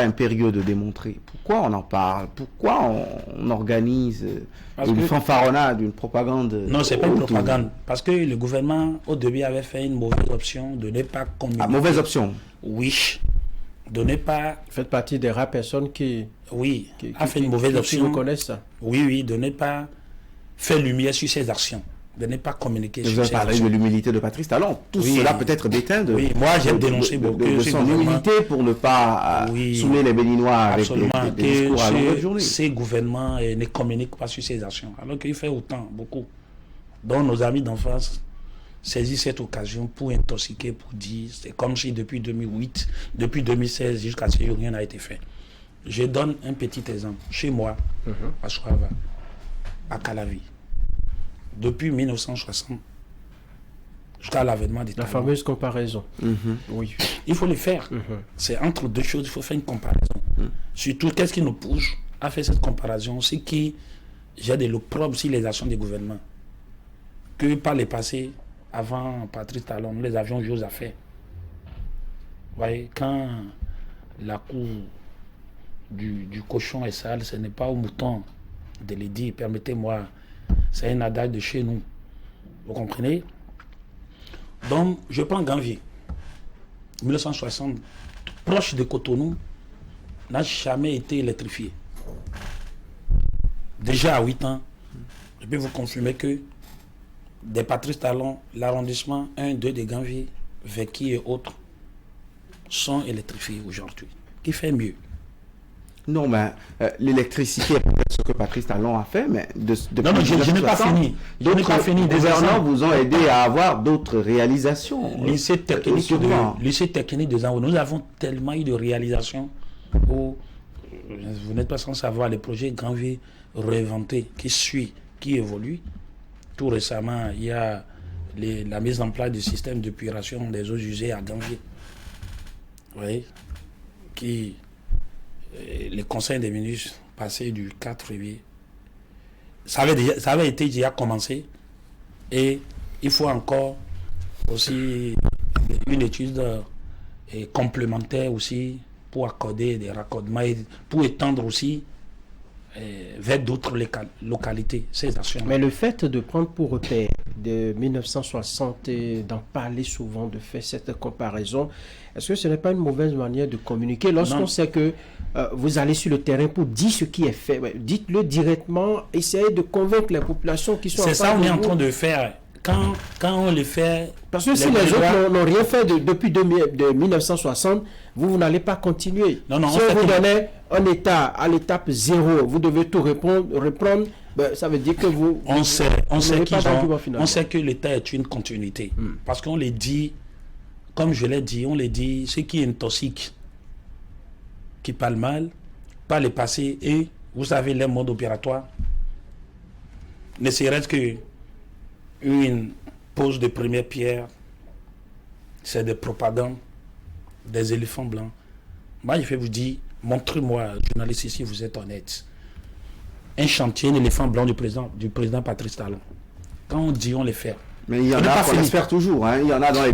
impérieux de démontrer. Pourquoi on en parle? Pourquoi on organise une fanfaronnade, une propagande? Non, c'est pas une propagande. Parce que le gouvernement, au début, avait fait une mauvaise option de ne pas communiquer. Ah, mauvaise option? Oui. De ne pas... Vous faites partie des rares personnes qui fait une mauvaise option. Qui reconnaissent ça. Oui, de ne pas faire lumière sur ses actions. De ne pas communiquer sur ses actions. Vous avez parlé de l'humilité de Patrice Talon. Tout cela peut être déteint de moi j'ai dénoncé beaucoup de son humilité pour ne pas saouler les Béninois avec des discours à longueur de journée. Ces gouvernements ne communiquent pas sur ses actions, alors qu'il fait autant, beaucoup. Donc nos amis d'enfance saisissent cette occasion pour intoxiquer, pour dire, c'est comme si depuis 2008, depuis 2016 jusqu'à ce jour, rien n'a été fait. Je donne un petit exemple. Chez moi, à Souava, à Calavi, depuis 1960 jusqu'à l'avènement des La fameuse comparaison. Oui. Il faut le faire. C'est entre deux choses, il faut faire une comparaison. Surtout, qu'est-ce qui nous pousse à faire cette comparaison? C'est que j'ai de l'opprobre sur les actions du gouvernement. Que par le passé, avant Patrice Talon, nous les avions joué à faire. Vous voyez, quand la cour du cochon est sale, ce n'est pas au mouton de le dire, permettez-moi. C'est un adage de chez nous. Vous comprenez? Donc, je prends Ganvié. 1960, proche de Cotonou, n'a jamais été électrifié. Déjà à 8 ans, je peux vous confirmer que des Patrice Talon, l'arrondissement 1, 2 de Ganvié, Veki et autres, sont électrifiés aujourd'hui. Qui fait mieux? Non, mais l'électricité est peut-être ce que Patrice Talon a fait, mais non, je n'ai pas fini. D'autres gouvernants vous ont aidé à avoir d'autres réalisations. Lycée technique de Zango, nous avons tellement eu de réalisations où vous n'êtes pas sans savoir les projets Ganvié réinventés qui évoluent. Tout récemment, il y a la mise en place du système d'épuration des eaux usées à Ganvié. Oui, le conseil des ministres passé du 4 février, ça avait été déjà commencé et il faut encore aussi une étude complémentaire aussi pour accorder des raccordements et pour étendre aussi vers d'autres localités ces actions. Mais le fait de prendre pour repère de 1960 et d'en parler souvent, de faire cette comparaison, est-ce que ce n'est pas une mauvaise manière de communiquer lorsqu'on sait que vous allez sur le terrain pour dire ce qui est fait? Dites-le directement, essayez de convaincre les populations qui sont en face de vous. C'est ça qu'on est en train de faire. Quand on le fait... Parce que si les autres n'ont rien fait depuis 1960, vous n'allez pas continuer. Non, si on vous donnait un État à l'étape 0, vous devez tout reprendre, ça veut dire que vous... On sait que l'État est une continuité. Parce qu'on les dit, comme je l'ai dit, on les dit, ce qui est toxique, qui parle mal, pas le passé, et vous savez, les modes opératoires, ne serait-ce que une pose de première pierre, c'est des propagandes, des éléphants blancs. Moi, je vais vous dire, montrez-moi, journaliste ici, vous êtes honnête. Un chantier, un éléphant blanc du président Patrice Talon. Quand on dit, on les fait. Mais il y en a qu'on espère toujours. Hein. Il y en a dans les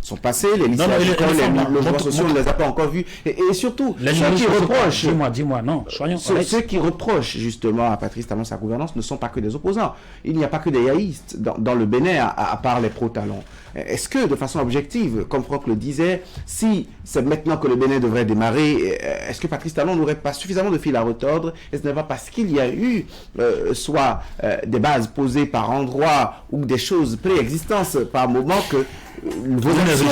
sont passés, les lycées, les logements sociaux, on ne les a pas encore vus. Et surtout, ceux qui reprochent... Dis-moi, non, soyons honnêtes. Ceux qui reprochent justement à Patrice Talon sa gouvernance ne sont pas que des opposants. Il n'y a pas que des yaïstes dans le Bénin, à part les pro-Talon. Est-ce que, de façon objective, comme Franck le disait, si c'est maintenant que le Bénin devrait démarrer, est-ce que Patrice Talon n'aurait pas suffisamment de fil à retordre? Et ce n'est pas parce qu'il y a eu soit des bases posées par endroit ou des choses préexistantes par moment que vos actions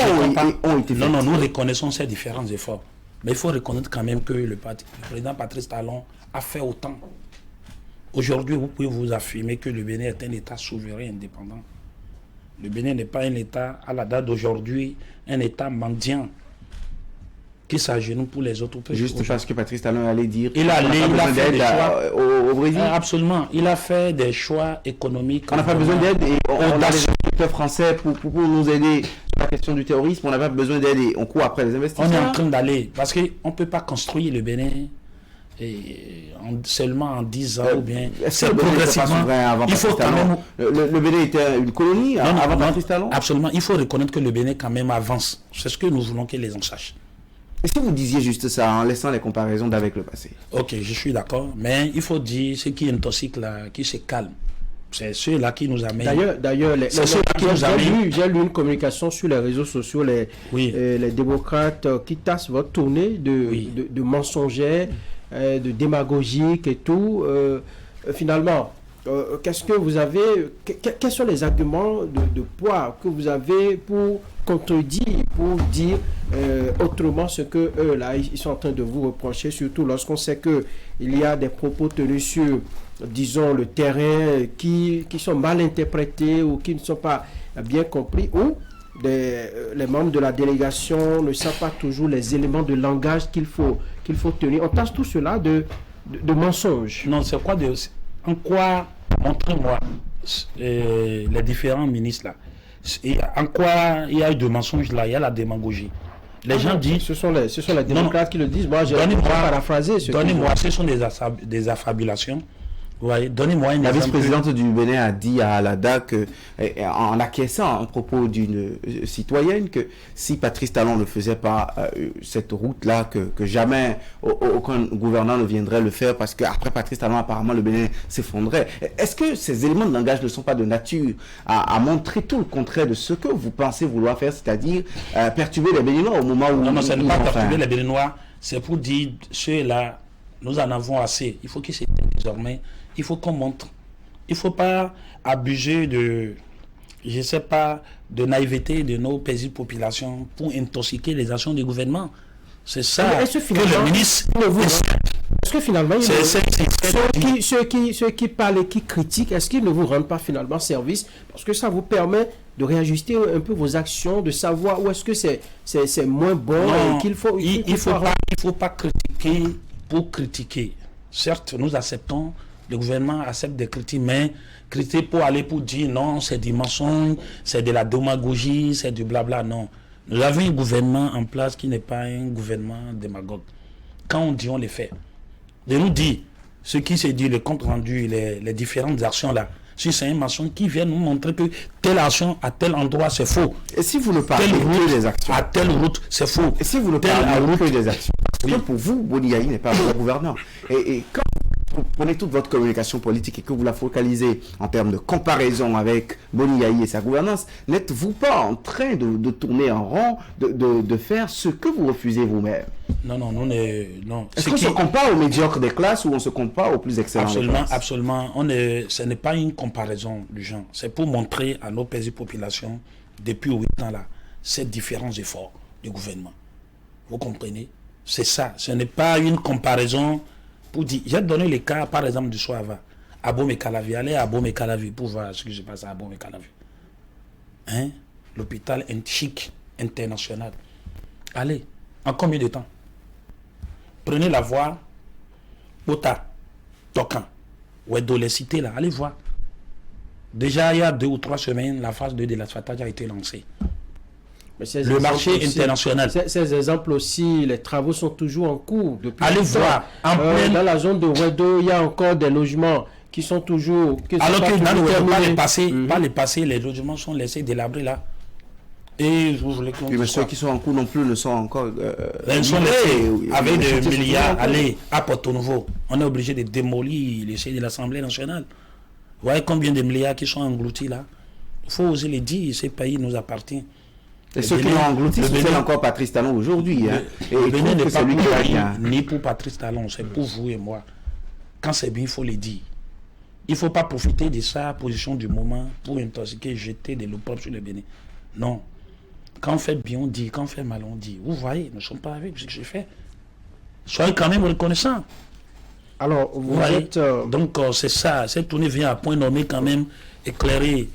ont été faites? Non, nous reconnaissons ces différents efforts. Mais il faut reconnaître quand même que le président Patrice Talon a fait autant. Aujourd'hui, vous pouvez vous affirmer que le Bénin est un État souverain indépendant. Le Bénin n'est pas un État, à la date d'aujourd'hui, un État mendiant qui s'agenouille pour les autres. Juste parce que Patrice Talon allait dire il a fait des choix au Brésil. Absolument. Il a fait des choix économiques. On n'a pas besoin d'aide et on a les inspecteurs français pour nous aider sur la question du terrorisme. On n'a pas besoin d'aide et on court après les investisseurs. On est en train d'aller parce qu'on ne peut pas construire le Bénin seulement en 10 ans ou bien c'est progressivement. Il faut quand même... le Bénin était une colonie avant Patrice Talon. Absolument. Il faut reconnaître que le Bénin quand même avance. C'est ce que nous voulons que les gens sachent. Et si vous disiez juste ça en laissant les comparaisons d'avec le passé? Ok, je suis d'accord. Mais il faut dire ce qui est toxique là, qui se calme. C'est ceux-là qui nous amènent. D'ailleurs, j'ai lu une communication sur les réseaux sociaux, les démocrates qui tassent votre tournée de mensongers, de démagogique et tout. Finalement, qu'est-ce que vous avez, quels sont les arguments de poids que vous avez pour contredire, pour dire autrement ce que eux là ils sont en train de vous reprocher, surtout lorsqu'on sait que il y a des propos tenus sur, disons, le terrain qui sont mal interprétés ou qui ne sont pas bien compris, ou les membres de la délégation ne savent pas toujours les éléments de langage qu'il faut tenir. On tasse tout cela de mensonges. Non, c'est quoi en quoi, montrez-moi les différents ministres là. Et en quoi il y a eu de mensonges là, il y a la démagogie. Les gens disent... Ce sont les démocrates qui le disent. Moi, j'ai paraphrasé. Donnez-moi, ce sont des affabulations. Ouais, donnez-moi un La exemple. vice-présidente du Bénin a dit à Alada que, en acquiesçant en propos d'une citoyenne, que si Patrice Talon ne faisait pas cette route-là, que jamais aucun gouvernant ne viendrait le faire parce qu'après Patrice Talon, apparemment, le Bénin s'effondrait. Est-ce que ces éléments de langage ne sont pas de nature à montrer tout le contraire de ce que vous pensez vouloir faire, c'est-à-dire perturber les Béninois au moment où... Non, ce n'est pas perturber les Béninois, c'est pour dire, ceux-là, nous en avons assez. Il faut qu'ils s'éteignent désormais. Il faut qu'on montre. Il ne faut pas abuser de, je ne sais pas, de naïveté de nos paisibles populations pour intoxiquer les actions du gouvernement. C'est ça Est-ce que le ministre... Est-ce que finalement, ceux qui parlent et qui critiquent, est-ce qu'ils ne vous rendent pas finalement service? Parce que ça vous permet de réajuster un peu vos actions, de savoir où est-ce que c'est moins bon non, et qu'il faut... Il ne faut pas critiquer pour critiquer. Certes, nous acceptons, le gouvernement accepte des critiques, mais critiquer pour aller pour dire non, c'est du mensonge, c'est de la démagogie, c'est du blabla, non. Nous avons un gouvernement en place qui n'est pas un gouvernement démagogue. Quand on dit, on les fait. De nous dire ce qui se dit, le compte rendu, les différentes actions là. Si c'est un mensonge qui vient nous montrer que telle action à tel endroit c'est faux. Et si vous ne parlez que des actions à telle route c'est faux. Et si vous ne parlez que des actions, parce que pour vous, Boni Yayi n'est pas un bon gouverneur. Et quand vous prenez toute votre communication politique et que vous la focalisez en termes de comparaison avec Boni Yayi et sa gouvernance, n'êtes-vous pas en train de tourner en rond, de faire ce que vous refusez vous-même? Non, non. Est-ce qu'on se compare aux médiocres des classes ou on se compare aux plus excellents des classes? Absolument. Ce n'est pas une comparaison du genre. C'est pour montrer à nos paisibles populations, depuis 8 ans là, ces différents efforts du gouvernement. Vous comprenez? C'est ça. Ce n'est pas une comparaison pour dire... J'ai donné le cas, par exemple, du Soava. Abomey-Calavi. Allez à Abomey-Calavi pour voir ce qui se passe à Abomey-Calavi. Hein? L'hôpital chic international. Allez. En combien de temps? Prenez la voie Ota, Tokan, Ouedo, les cités là, allez voir. Déjà, il y a 2 ou 3 semaines, la phase 2 de l'asphaltage a été lancée. Le marché international. Ces exemples aussi, les travaux sont toujours en cours. Depuis allez voir. Dans la zone de Ouedo, il y a encore des logements qui sont toujours... Alors que dans le Ouedo, pas les passés, les logements sont laissés délabrés là. Et vous voulez qu'on... Mais ceux qui sont en cours non plus ne sont encore... ils sont laissés avec des milliards. Allez, à Porto Nouveau, on est obligé de démolir les sièges de l'Assemblée nationale. Vous voyez combien de milliards qui sont engloutis là? Il faut oser les dire, ces pays nous appartiennent. Et ceux qui l'ont englouti, c'est encore Patrice Talon aujourd'hui. Le Bénin n'est pas pour ni pour Patrice Talon, c'est pour vous et moi. Quand c'est bien, il faut les dire. Il ne faut pas profiter de sa position du moment pour intoxiquer, jeter de l'eau propre sur le Bénin. Non. Quand on fait bien, on dit. Quand on fait mal, on dit. Vous voyez, nous ne sommes pas avec ce que j'ai fait. Soyez quand même reconnaissants. Alors, vous êtes... Donc, c'est ça. Cette tournée vient à point nommé quand même éclairer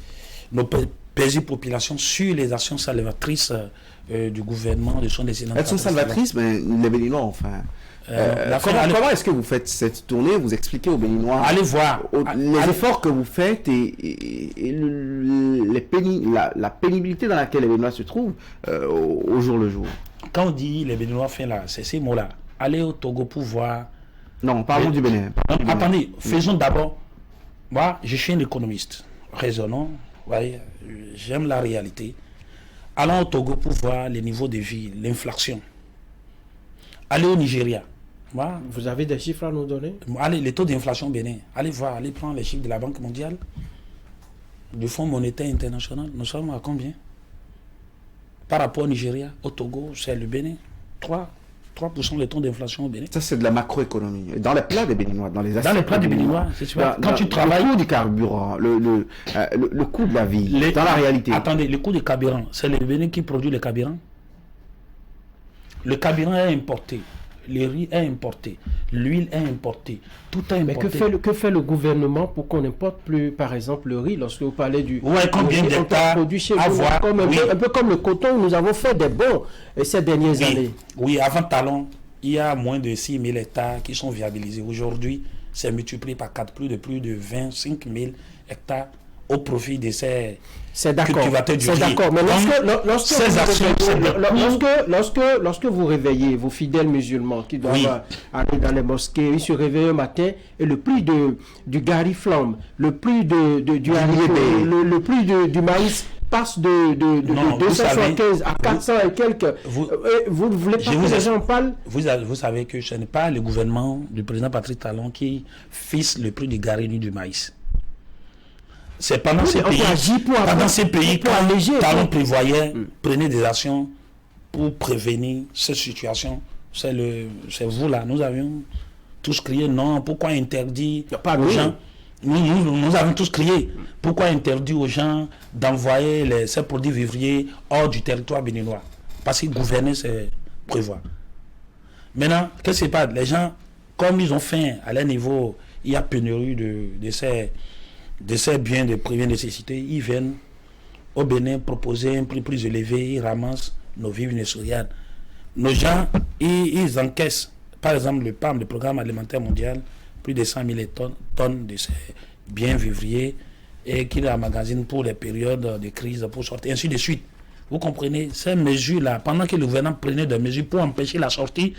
nos paisibles populations sur les actions salvatrices du gouvernement, de son destination. Elles sont salvatrices, mais les Béninois, enfin... comment est-ce que vous faites cette tournée? Vous expliquez aux Béninois... Allez voir. Les efforts que vous faites et la pénibilité dans laquelle les Béninois se trouvent au jour le jour. Quand on dit les Béninois font là, c'est ces mots-là. Allez au Togo pour voir... Non, parlons du Bénin. Attendez, faisons d'abord... Moi, je suis un économiste. Raisonnons. Ouais, j'aime la réalité. Allons au Togo pour voir les niveaux de vie, l'inflation. Allez au Nigeria. Voilà. Vous avez des chiffres à nous donner? Allez, les taux d'inflation bénin. Allez voir, allez prendre les chiffres de la Banque mondiale, du Fonds monétaire international. Nous sommes à combien? Par rapport au Nigeria, au Togo, c'est le Bénin. 3% les taux d'inflation au Bénin. Ça, c'est de la macroéconomie. Dans les plats des Béninois, dans les plats des Béninois, c'est sûr. Quand tu travailles... Le coût du carburant, le coût de la vie, dans la réalité. Attendez, le coût du carburant, c'est le Bénin qui produit le carburant. Le carburant est importé. Le riz est importé. L'huile est importée. Tout est importé. Mais que fait le gouvernement pour qu'on n'importe plus, par exemple, le riz, lorsque vous parlez du... Ouais, combien d'hectares produit chez vous, un peu comme le coton, où nous avons fait des bons ces dernières années. Oui, avant Talon, il y a moins de 6 000 hectares qui sont viabilisés. Aujourd'hui, c'est multiplié par 4, plus de 25 000 hectares au profit de ces c'est d'accord. cultivateurs du riz. C'est d'accord. Mais lorsque vous réveillez vos fidèles musulmans qui doivent aller dans les mosquées, ils se réveillent un matin et le prix du gari flambe, le prix du haricot, le prix du maïs passe de 275 à 400 et quelques. Vous ne voulez pas que les gens parlent? Vous savez que ce n'est pas le gouvernement du président Patrice Talon qui fixe le prix du gari ni du maïs. C'est pendant ces pays, quand Talon prévoyait, prenait des actions pour prévenir cette situation. C'est vous là, nous avions tous crié non, pourquoi interdire aux gens? Nous avons tous crié, pourquoi interdire aux gens d'envoyer ces produits vivriers hors du territoire béninois? Parce qu'ils gouvernaient, c'est prévoir. Maintenant, qu'est-ce qui se passe? Les gens, comme ils ont faim à leur niveau, il y a pénurie de ces biens de première nécessité, ils viennent au Bénin proposer un prix plus élevé, ils ramassent nos vivres nestoriales. Nos gens, ils encaissent, par exemple, le PAM, le Programme alimentaire mondial, plus de 100 000 tonnes de ces biens vivriers et qu'ils emmagasinent pour les périodes de crise, pour sortir, ainsi de suite. Vous comprenez, ces mesures-là, pendant que le gouvernement prenait des mesures pour empêcher la sortie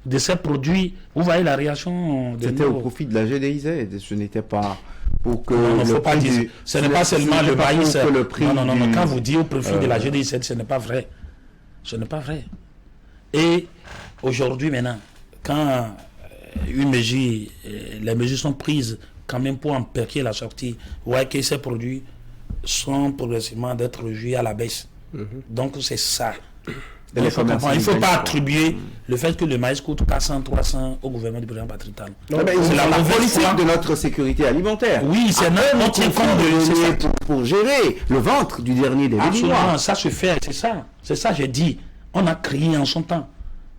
de ces produits, vous voyez la réaction de C'était au profit de la GDIZ, ce n'était pas pour que ce n'est pas seulement le maïs. Non, quand vous dites au profit de la GDIZ, ce n'est pas vrai. Ce n'est pas vrai. Et aujourd'hui, maintenant, quand les mesures sont prises quand même pour empêcher la sortie, vous voyez que ces produits sont progressivement d'être revus à la baisse. Donc c'est ça. Il ne faut pas attribuer le fait que le maïs coûte 400, 300 au gouvernement du président Patrice Talon. C'est la politique de notre sécurité alimentaire. Oui, c'est notre compte pour gérer le ventre du dernier des Absolument, ça se fait, c'est ça. C'est ça, j'ai dit. On a crié en son temps,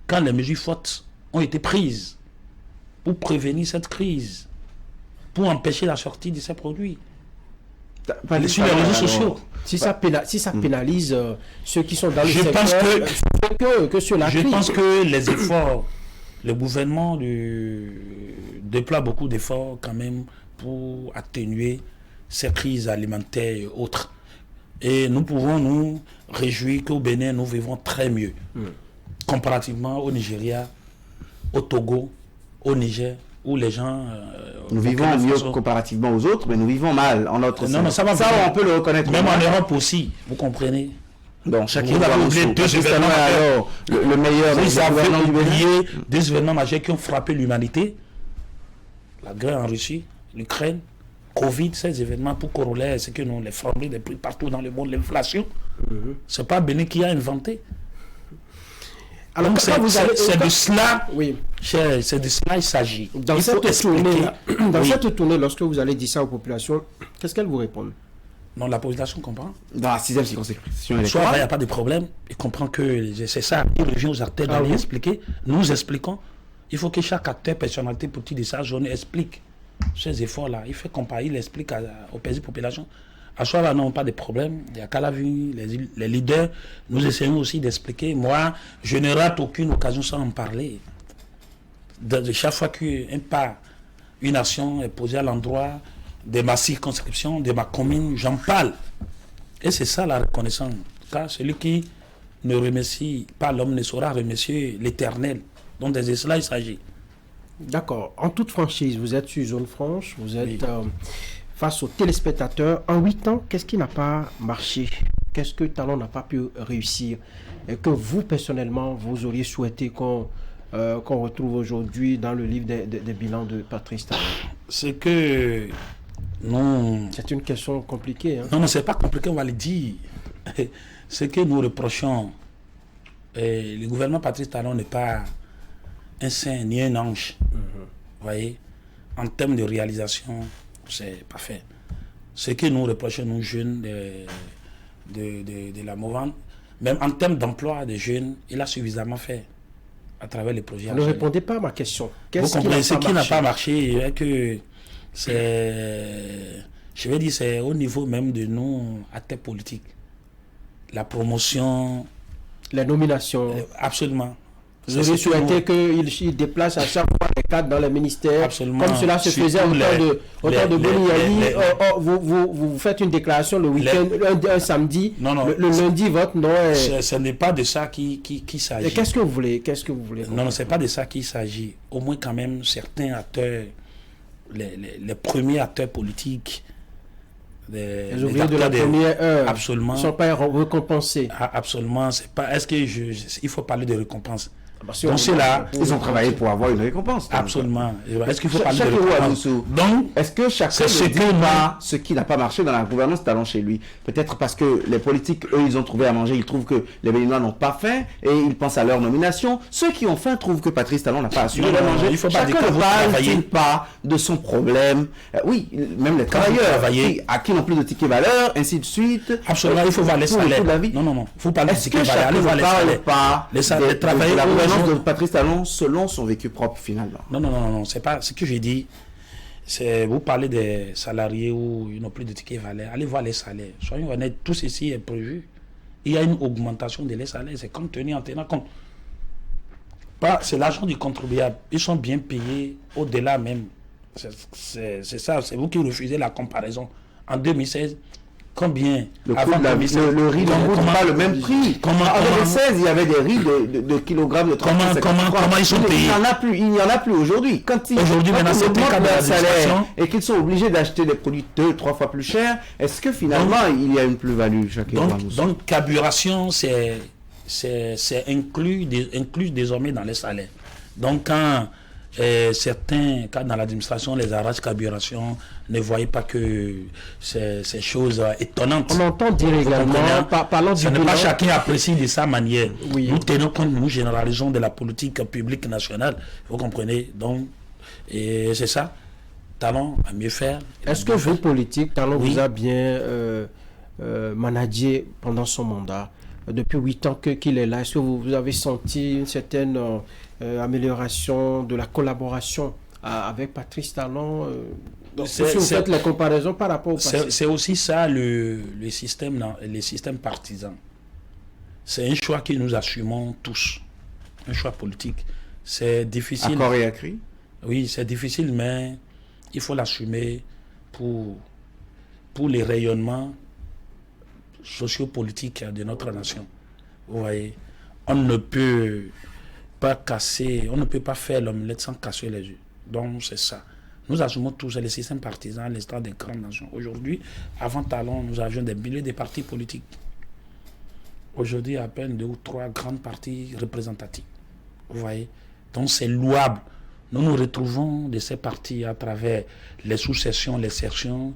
quand les mesures fortes ont été prises pour prévenir cette crise, pour empêcher la sortie de ces produits. Sur les réseaux sociaux. Si ça pénalise ceux qui sont dans le secteur, je pense que les efforts, le gouvernement déploie beaucoup d'efforts quand même pour atténuer ces crises alimentaires et autres. Et nous pouvons nous réjouir qu'au Bénin, nous vivons très mieux, comparativement au Nigeria, au Togo, au Niger, où les gens... nous vivons mieux comparativement aux autres, mais nous vivons mal en notre Non, ça on peut le reconnaître. Même en Europe aussi, vous comprenez. Donc, chacun doit oublier deux événements alors, le meilleur vous avez oublié deux événements majeurs qui ont frappé l'humanité. La guerre en Russie, l'Ukraine, Covid, ces événements pour corollaire, c'est que nous, les flambées des prix partout dans le monde, l'inflation, c'est pas Bénin qui a inventé. Alors, c'est de cela, c'est de cela il s'agit. Dans cette tournée, lorsque vous allez dire ça aux populations, qu'est-ce qu'elles vous répondent? Non, la population comprend. Dans la 6e circonscription électorale. Soit il n'y a pas de problème, il comprend que c'est ça. Il revient aux acteurs d'aller expliquer. Nous expliquons. Il faut que chaque acteur, personnalité politique de sa zone explique ces efforts-là. Il fait comparer, il explique aux populations. À soi, là, non, pas de problème. Il n'y a qu'à la vue, les leaders, nous essayons aussi d'expliquer. Moi, je ne rate aucune occasion sans en parler. De chaque fois une action est posée à l'endroit de ma circonscription, de ma commune, j'en parle. Et c'est ça la reconnaissance. Car celui qui ne remercie pas l'homme ne saura remercier l'Éternel. Donc, de cela, il s'agit. D'accord. En toute franchise, vous êtes sur Zone Franche, vous êtes... face aux téléspectateurs, en 8 ans, qu'est-ce qui n'a pas marché? Qu'est-ce que Talon n'a pas pu réussir? Et que vous, personnellement, vous auriez souhaité qu'on retrouve aujourd'hui dans le livre des bilans de Patrice Talon? C'est que... Non. C'est une question compliquée. Hein? Non, c'est pas compliqué, on va le dire. Ce que nous reprochons, le gouvernement Patrice Talon n'est pas un saint ni un ange. Vous voyez? En termes de réalisation, c'est pas fait. Ce que nous reprochons, nous jeunes de la mouvance, même en termes d'emploi des jeunes, il a suffisamment fait à travers les projets. Ne répondez pas à ma question. Vous comprenez, ce qui n'a pas marché, que c'est, je vais dire, c'est au niveau même de nos acteurs politiques. La promotion. Les nominations. Absolument. Vous avez souhaité qu'il déplace à chaque fois les cadres dans les ministères, absolument, comme cela se faisait au temps de Boni. Vous faites une déclaration le week-end, un samedi, le lundi, votre nom est... Ce n'est pas de ça qu'il s'agit. Et qu'est-ce que vous voulez Non, ce n'est pas de ça qu'il s'agit. Au moins, quand même, certains acteurs, les premiers acteurs politiques, les ouvriers de la première heure, absolument, ne sont pas récompensés. Absolument, c'est pas. Est-ce que il faut parler de récompense? Donc là, ils ont travaillé pour avoir une récompense. Absolument. Est-ce qu'il faut parler de récompense? Donc, est-ce que chacun ne dit pas ce qui n'a pas marché dans la gouvernance Talon chez lui? Peut-être parce que les politiques, eux, ils ont trouvé à manger, ils trouvent que les Béninois n'ont pas faim et ils pensent à leur nomination. Ceux qui ont faim trouvent que Patrice Talon n'a pas assuré de manger. Il faut pas chacun ne parle-t-il pas de son problème? Oui, même les travailleurs à qui n'ont plus de ticket valeur, ainsi de suite. Absolument, il faut voir les salaires. Non. Il faut parler de ticket valeur. Est-ce que chacun ne parle pas les travailleurs de Patrice Talon selon son vécu propre finalement? Non, c'est pas ce que j'ai dit. C'est vous parlez des salariés où ils n'ont plus de ticket valeur. Allez voir les salaires. Soyons honnêtes, tout ceci est prévu. Il y a une augmentation des salaires. C'est comme tenir en tenant compte. C'est l'argent du contribuable. Ils sont bien payés au-delà même. C'est ça. C'est vous qui refusez la comparaison. En 2016. Combien? Le riz n'en pas le même prix. En 2016, il y avait des riz de kilogrammes de 30. Comment ils sont payés? Il n'y en a plus aujourd'hui. Aujourd'hui, maintenant, c'est leur salaire et qu'ils sont obligés d'acheter des produits 2-3 fois plus chers, est-ce que finalement, il y a une plus-value? Donc, carburation, c'est inclus désormais dans les salaires. Donc, quand certains cas dans l'administration, les arraches carburation, ne voyaient pas que ces choses étonnantes. On entend dire également, parlant du bilan, pas chacun apprécie de sa manière. Oui. Nous tenons compte, nous généralisons de la politique publique nationale. Vous comprenez? Donc, et c'est ça. Talon à mieux faire. Est-ce que vous, politique, Talon vous a bien managé pendant son mandat? Depuis 8 ans qu'il est là, est-ce que vous avez senti une certaine amélioration de la collaboration avec Patrice Talon? Si vous faites les comparaisons par rapport au passé. C'est aussi ça le système partisan. C'est un choix que nous assumons tous. Un choix politique. C'est difficile. À corps et à cri? Oui, c'est difficile, mais il faut l'assumer pour les rayonnements sociopolitiques de notre nation. Vous voyez, on ne peut pas faire l'omelette sans casser les œufs. Donc c'est ça. Nous assumons tous les systèmes partisans à l'instar des grandes nations. Aujourd'hui, avant Talon, nous avions des milliers de partis politiques. Aujourd'hui, à peine 2 ou 3 grands partis représentatifs. Vous voyez, donc c'est louable. Nous nous retrouvons de ces partis à travers les sous-sessions, les sections,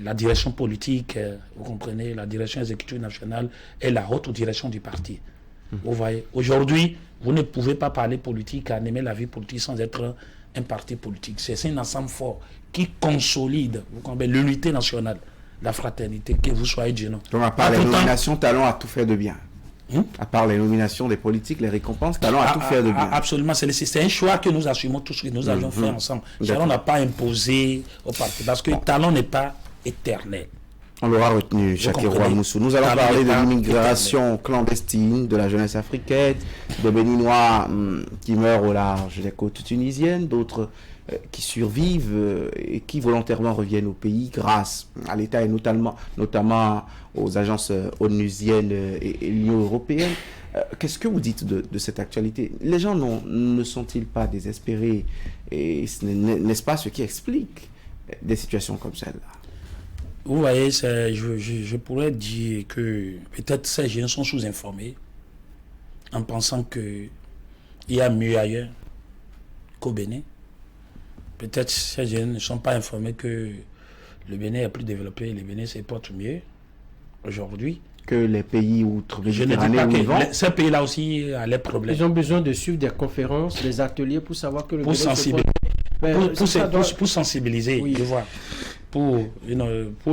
la direction politique, vous comprenez, la direction exécutive nationale et la haute direction du parti. Vous voyez, aujourd'hui, vous ne pouvez pas parler politique, animer la vie politique sans être un parti politique. C'est un ensemble fort qui consolide, vous comprenez, l'unité nationale, la fraternité, que vous soyez généreux. Donc à part les nominations, Talon a tout fait de bien. À part les nominations des politiques, les récompenses, Talon a tout fait de bien. Absolument, c'est un choix que nous assumons tous, que nous avions fait ensemble. Talon n'a pas imposé au parti, parce que Talon n'est pas éternel. On l'aura retenu, Chakiroa Moussou. Nous allons parler de l'immigration clandestine de la jeunesse africaine, des Béninois qui meurent au large des côtes tunisiennes, d'autres qui survivent et qui volontairement reviennent au pays grâce à l'État et notamment aux agences onusiennes et l'Union européenne. Qu'est-ce que vous dites de cette actualité? Les gens ne sont-ils pas désespérés? Et n'est-ce pas ce qui explique des situations comme celle-là? Vous voyez, je pourrais dire que peut-être ces jeunes sont sous-informés en pensant qu'il y a mieux ailleurs qu'au Bénin. Peut-être ces jeunes ne sont pas informés que le Bénin est plus développé, le Bénin se porte mieux aujourd'hui. Que les pays outre Je ne dis pas que ces pays-là aussi a les problèmes. Ils ont besoin de suivre des conférences, des ateliers pour savoir que le Bénin pour sensibiliser, oui. Je vois. Pour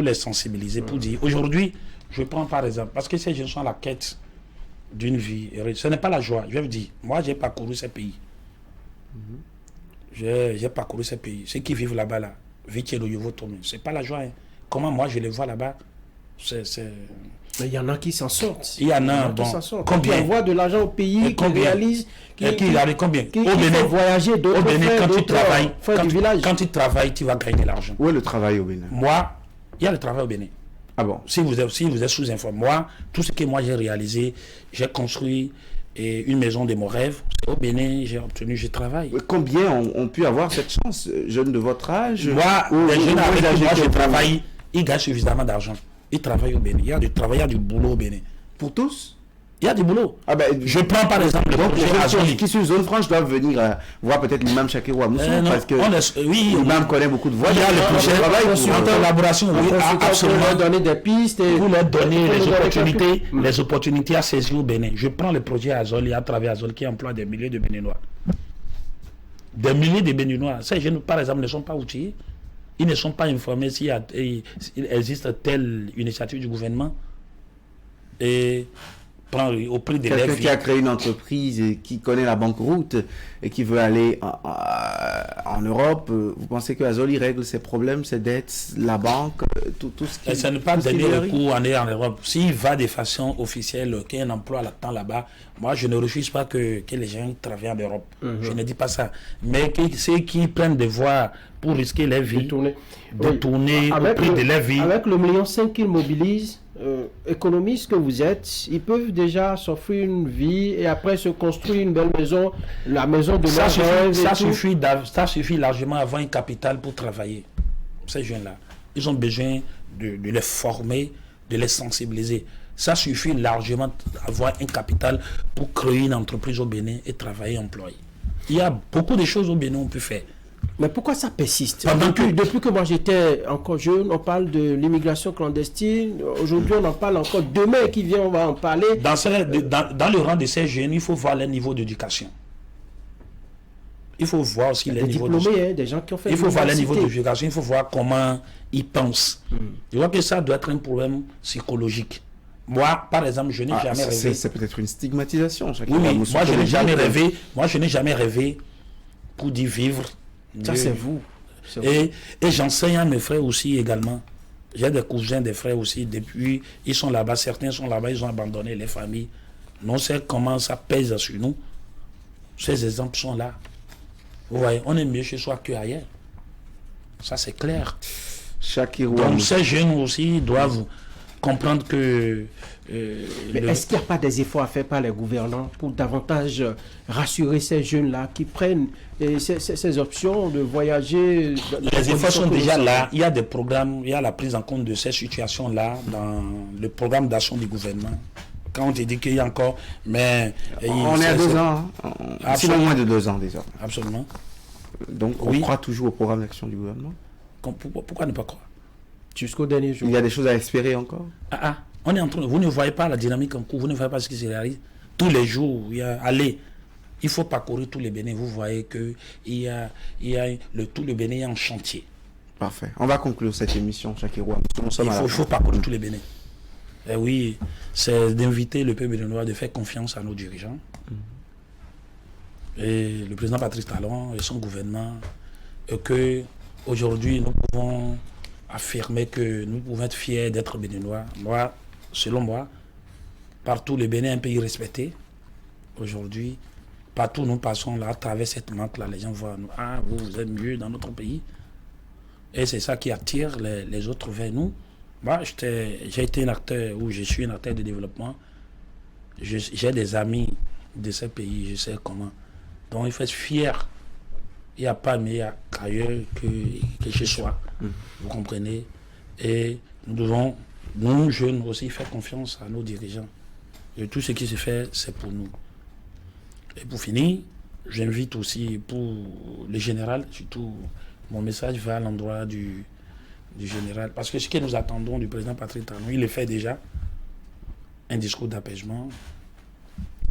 les sensibiliser, pour dire, aujourd'hui, je prends par exemple, parce que ces jeunes sont à la quête d'une vie heureuse. Ce n'est pas la joie, je vais vous dire, moi j'ai parcouru ces pays. J'ai parcouru ces pays. Ceux qui vivent là-bas, ce n'est pas la joie. Hein. Comment moi je les vois là-bas, Mais il y en a qui s'en sortent. Il y en a, qui s'en sortent. combien? Qui envoient de l'argent au pays, qui réalisent, qui combien? Qui font voyager d'autres frères, du village. Quand tu travailles, tu vas gagner l'argent. Où est le travail au Bénin? Moi, il y a le travail au Bénin. Ah bon? Si vous êtes sous-informé, moi, tout ce que moi j'ai réalisé, j'ai construit une maison de mon rêve. Au Bénin, j'ai travaillé. Combien ont pu avoir cette chance, jeunes de votre âge? Moi, les jeunes avec qui moi je travaille, ils gagnent suffisamment d'argent. Ils travaillent au Bénin. Il y a du travail, il y a du boulot au Bénin. Pour tous? Il y a du boulot. Ah ben, je prends par exemple le projet Azoli. Qui sont zone franche doivent venir voir peut-être l'imam Chakirou à Moussou, parce que l'imam connaît beaucoup de voix. Il y a le projet en collaboration. Oui, absolument. Pour leur donner des pistes. Pour leur donner les opportunités à saisir au Bénin. Je prends le projet Azoli à travers Azoli qui emploie des milliers de Béninois. Des milliers de Béninois. Ces jeunes, par exemple, ne sont pas outillés. Ils ne sont pas informés s'il existe telle initiative du gouvernement. Et au prix de quelqu'un qui a créé une entreprise et qui connaît la banqueroute et qui veut aller en Europe, vous pensez que Azoli règle ses problèmes, ses dettes, la banque, tout ce qui... Et ça n'est pas donner recours en Europe. S'il va de façon officielle, qu'il y ait un emploi là-dedans là-bas, moi je ne refuse pas que les gens travaillent en Europe. Je ne dis pas ça. Mais ceux qui prennent des voies pour risquer leur vie, détourner au prix de leur vie... Avec le 1,5 million qu'ils mobilisent, économistes que vous êtes, ils peuvent déjà s'offrir une vie et après se construire une belle maison, la maison de leur rêve. Ça suffit largement à avoir un capital pour travailler. Ces jeunes-là, ils ont besoin de les former, de les sensibiliser. Ça suffit largement d'avoir un capital pour créer une entreprise au Bénin et travailler employé. Il y a beaucoup de choses au Bénin qu'on peut faire. Mais pourquoi ça persiste? Depuis que moi j'étais encore jeune, on parle de l'immigration clandestine. Aujourd'hui, on en parle encore. Demain qui vient, on va en parler. Dans le rang de ces jeunes, il faut voir leur niveau d'éducation. Il faut voir aussi les niveaux diplômés, des gens qui ont fait. Il faut voir les niveaux d'éducation. Il faut voir comment ils pensent. Je vois que ça doit être un problème psychologique. Moi, par exemple, je n'ai jamais rêvé. C'est peut-être une stigmatisation. Oui, moi je n'ai jamais rêvé. Moi, je n'ai jamais rêvé pour d'y vivre. Ça, c'est vous. Et j'enseigne à mes frères aussi également. J'ai des cousins, des frères aussi. Depuis, ils sont là-bas. Certains sont là-bas, ils ont abandonné les familles. On sait comment ça pèse sur nous. Ces exemples sont là. Vous voyez, on est mieux chez soi qu'ailleurs. Ça, c'est clair. Donc, ces jeunes aussi doivent comprendre que... Mais est-ce qu'il n'y a pas des efforts à faire par les gouvernants pour davantage rassurer ces jeunes-là qui prennent ces options de voyager? Les efforts sont déjà là. Il y a des programmes, il y a la prise en compte de ces situations-là dans le programme d'action du gouvernement. Quand on te dit qu'il y a encore... Mais on est à 2 ans. Sinon moins de 2 ans déjà. Absolument. Donc on croit toujours au programme d'action du gouvernement. Pourquoi ne pas croire? Jusqu'au dernier jour. Il y a des choses à espérer encore. On est en train de... Vous ne voyez pas la dynamique en cours, vous ne voyez pas ce qui se réalise. Tous les jours, il faut parcourir tous les Bénins. Vous voyez que tout le Bénin est en chantier. Parfait. On va conclure cette émission, Chakirou. Il faut parcourir tous les Bénins. Et oui, c'est d'inviter le peuple béninois de faire confiance à nos dirigeants. Et le président Patrice Talon et son gouvernement, et que aujourd'hui nous pouvons affirmer que nous pouvons être fiers d'être béninois. Moi, selon moi, partout le Bénin est un pays respecté. Aujourd'hui, partout où nous passons là, à travers cette marque-là, les gens voient nous. Ah, vous êtes mieux dans notre pays. Et c'est ça qui attire les autres vers nous. Moi, j'ai été un acteur, ou je suis un acteur de développement. J'ai des amis de ce pays, je sais comment. Donc il faut être fier. Il n'y a pas meilleur qu'ailleurs que chez soi. Vous comprenez? Et nous devons, nous jeunes aussi, faire confiance à nos dirigeants. Et tout ce qui se fait, c'est pour nous. Et pour finir, j'invite aussi pour le général, surtout mon message va à l'endroit du général. Parce que ce que nous attendons du président Patrice Talon, il le fait déjà. Un discours d'apaisement,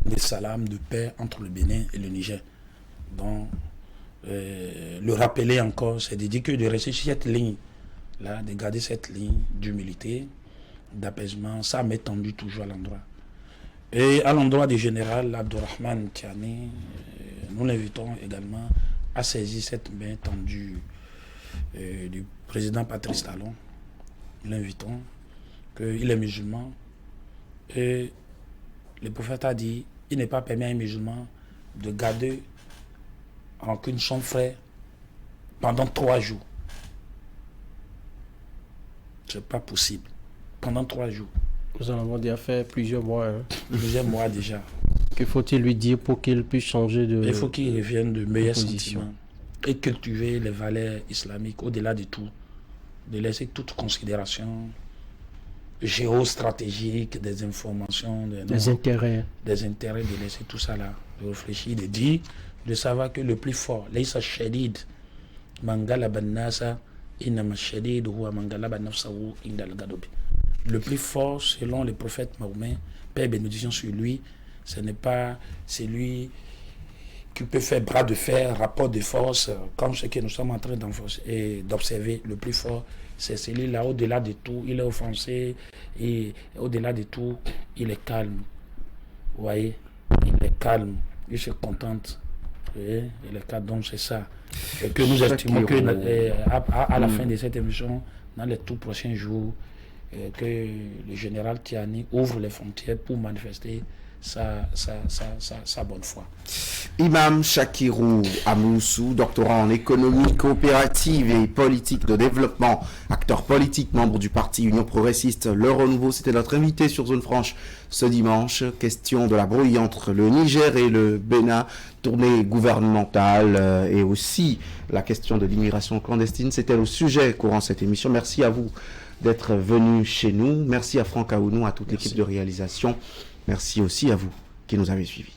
des salams de paix entre le Bénin et le Niger. Donc, le rappeler encore, c'est de dire que de rester sur cette ligne, là, de garder cette ligne d'humilité, d'apaisement, ça m'est tendu toujours à l'endroit. Et à l'endroit du général Abdourahmane Tiani, nous l'invitons également à saisir cette main tendue du président Patrice Talon. Nous l'invitons, qu'il est musulman, Et le prophète a dit, il n'est pas permis à un musulman de garder en qu'une chambre frère pendant 3 jours. C'est pas possible. Pendant 3 jours. Nous en avons déjà fait plusieurs mois. Plusieurs mois déjà. Que faut-il lui dire pour qu'il puisse changer de... Il faut qu'il revienne de meilleurs position sentiments et cultiver les valeurs islamiques au-delà de tout. De laisser toute considération géostratégique, des informations, des intérêts, de laisser tout ça là, de réfléchir, de dire, de savoir que le plus fort, Laysa Shadid, Mangalaba Nasa, Inama Shadid, ou Mangalaba Nafsaou, Indal Gadobi. Le plus fort, selon le prophète Mahomet, paix et bénédiction sur lui, ce n'est pas celui qui peut faire bras de fer, rapport de force, comme ce que nous sommes en train d'observer. Le plus fort, c'est celui-là, au-delà de tout, il est offensé, et au-delà de tout, il est calme. Vous voyez, il est calme, il se contente. Vous voyez, il est calme, donc c'est ça. Et que nous estimons qu'à la fin de cette émission, dans les tout prochains jours, que le général Tiani ouvre les frontières pour manifester sa bonne foi. Imam Shakirou Amoussou, doctorant en économie coopérative et politique de développement, acteur politique, membre du parti Union Progressiste Le Renouveau, c'était notre invité sur Zone Franche ce dimanche. Question de la brouille entre le Niger et le Bénin, tournée gouvernementale et aussi la question de l'immigration clandestine. C'était le sujet courant cette émission. Merci à vous d'être venu chez nous. Merci à Franck Aounou, à toute l'équipe de réalisation. Merci aussi à vous qui nous avez suivis.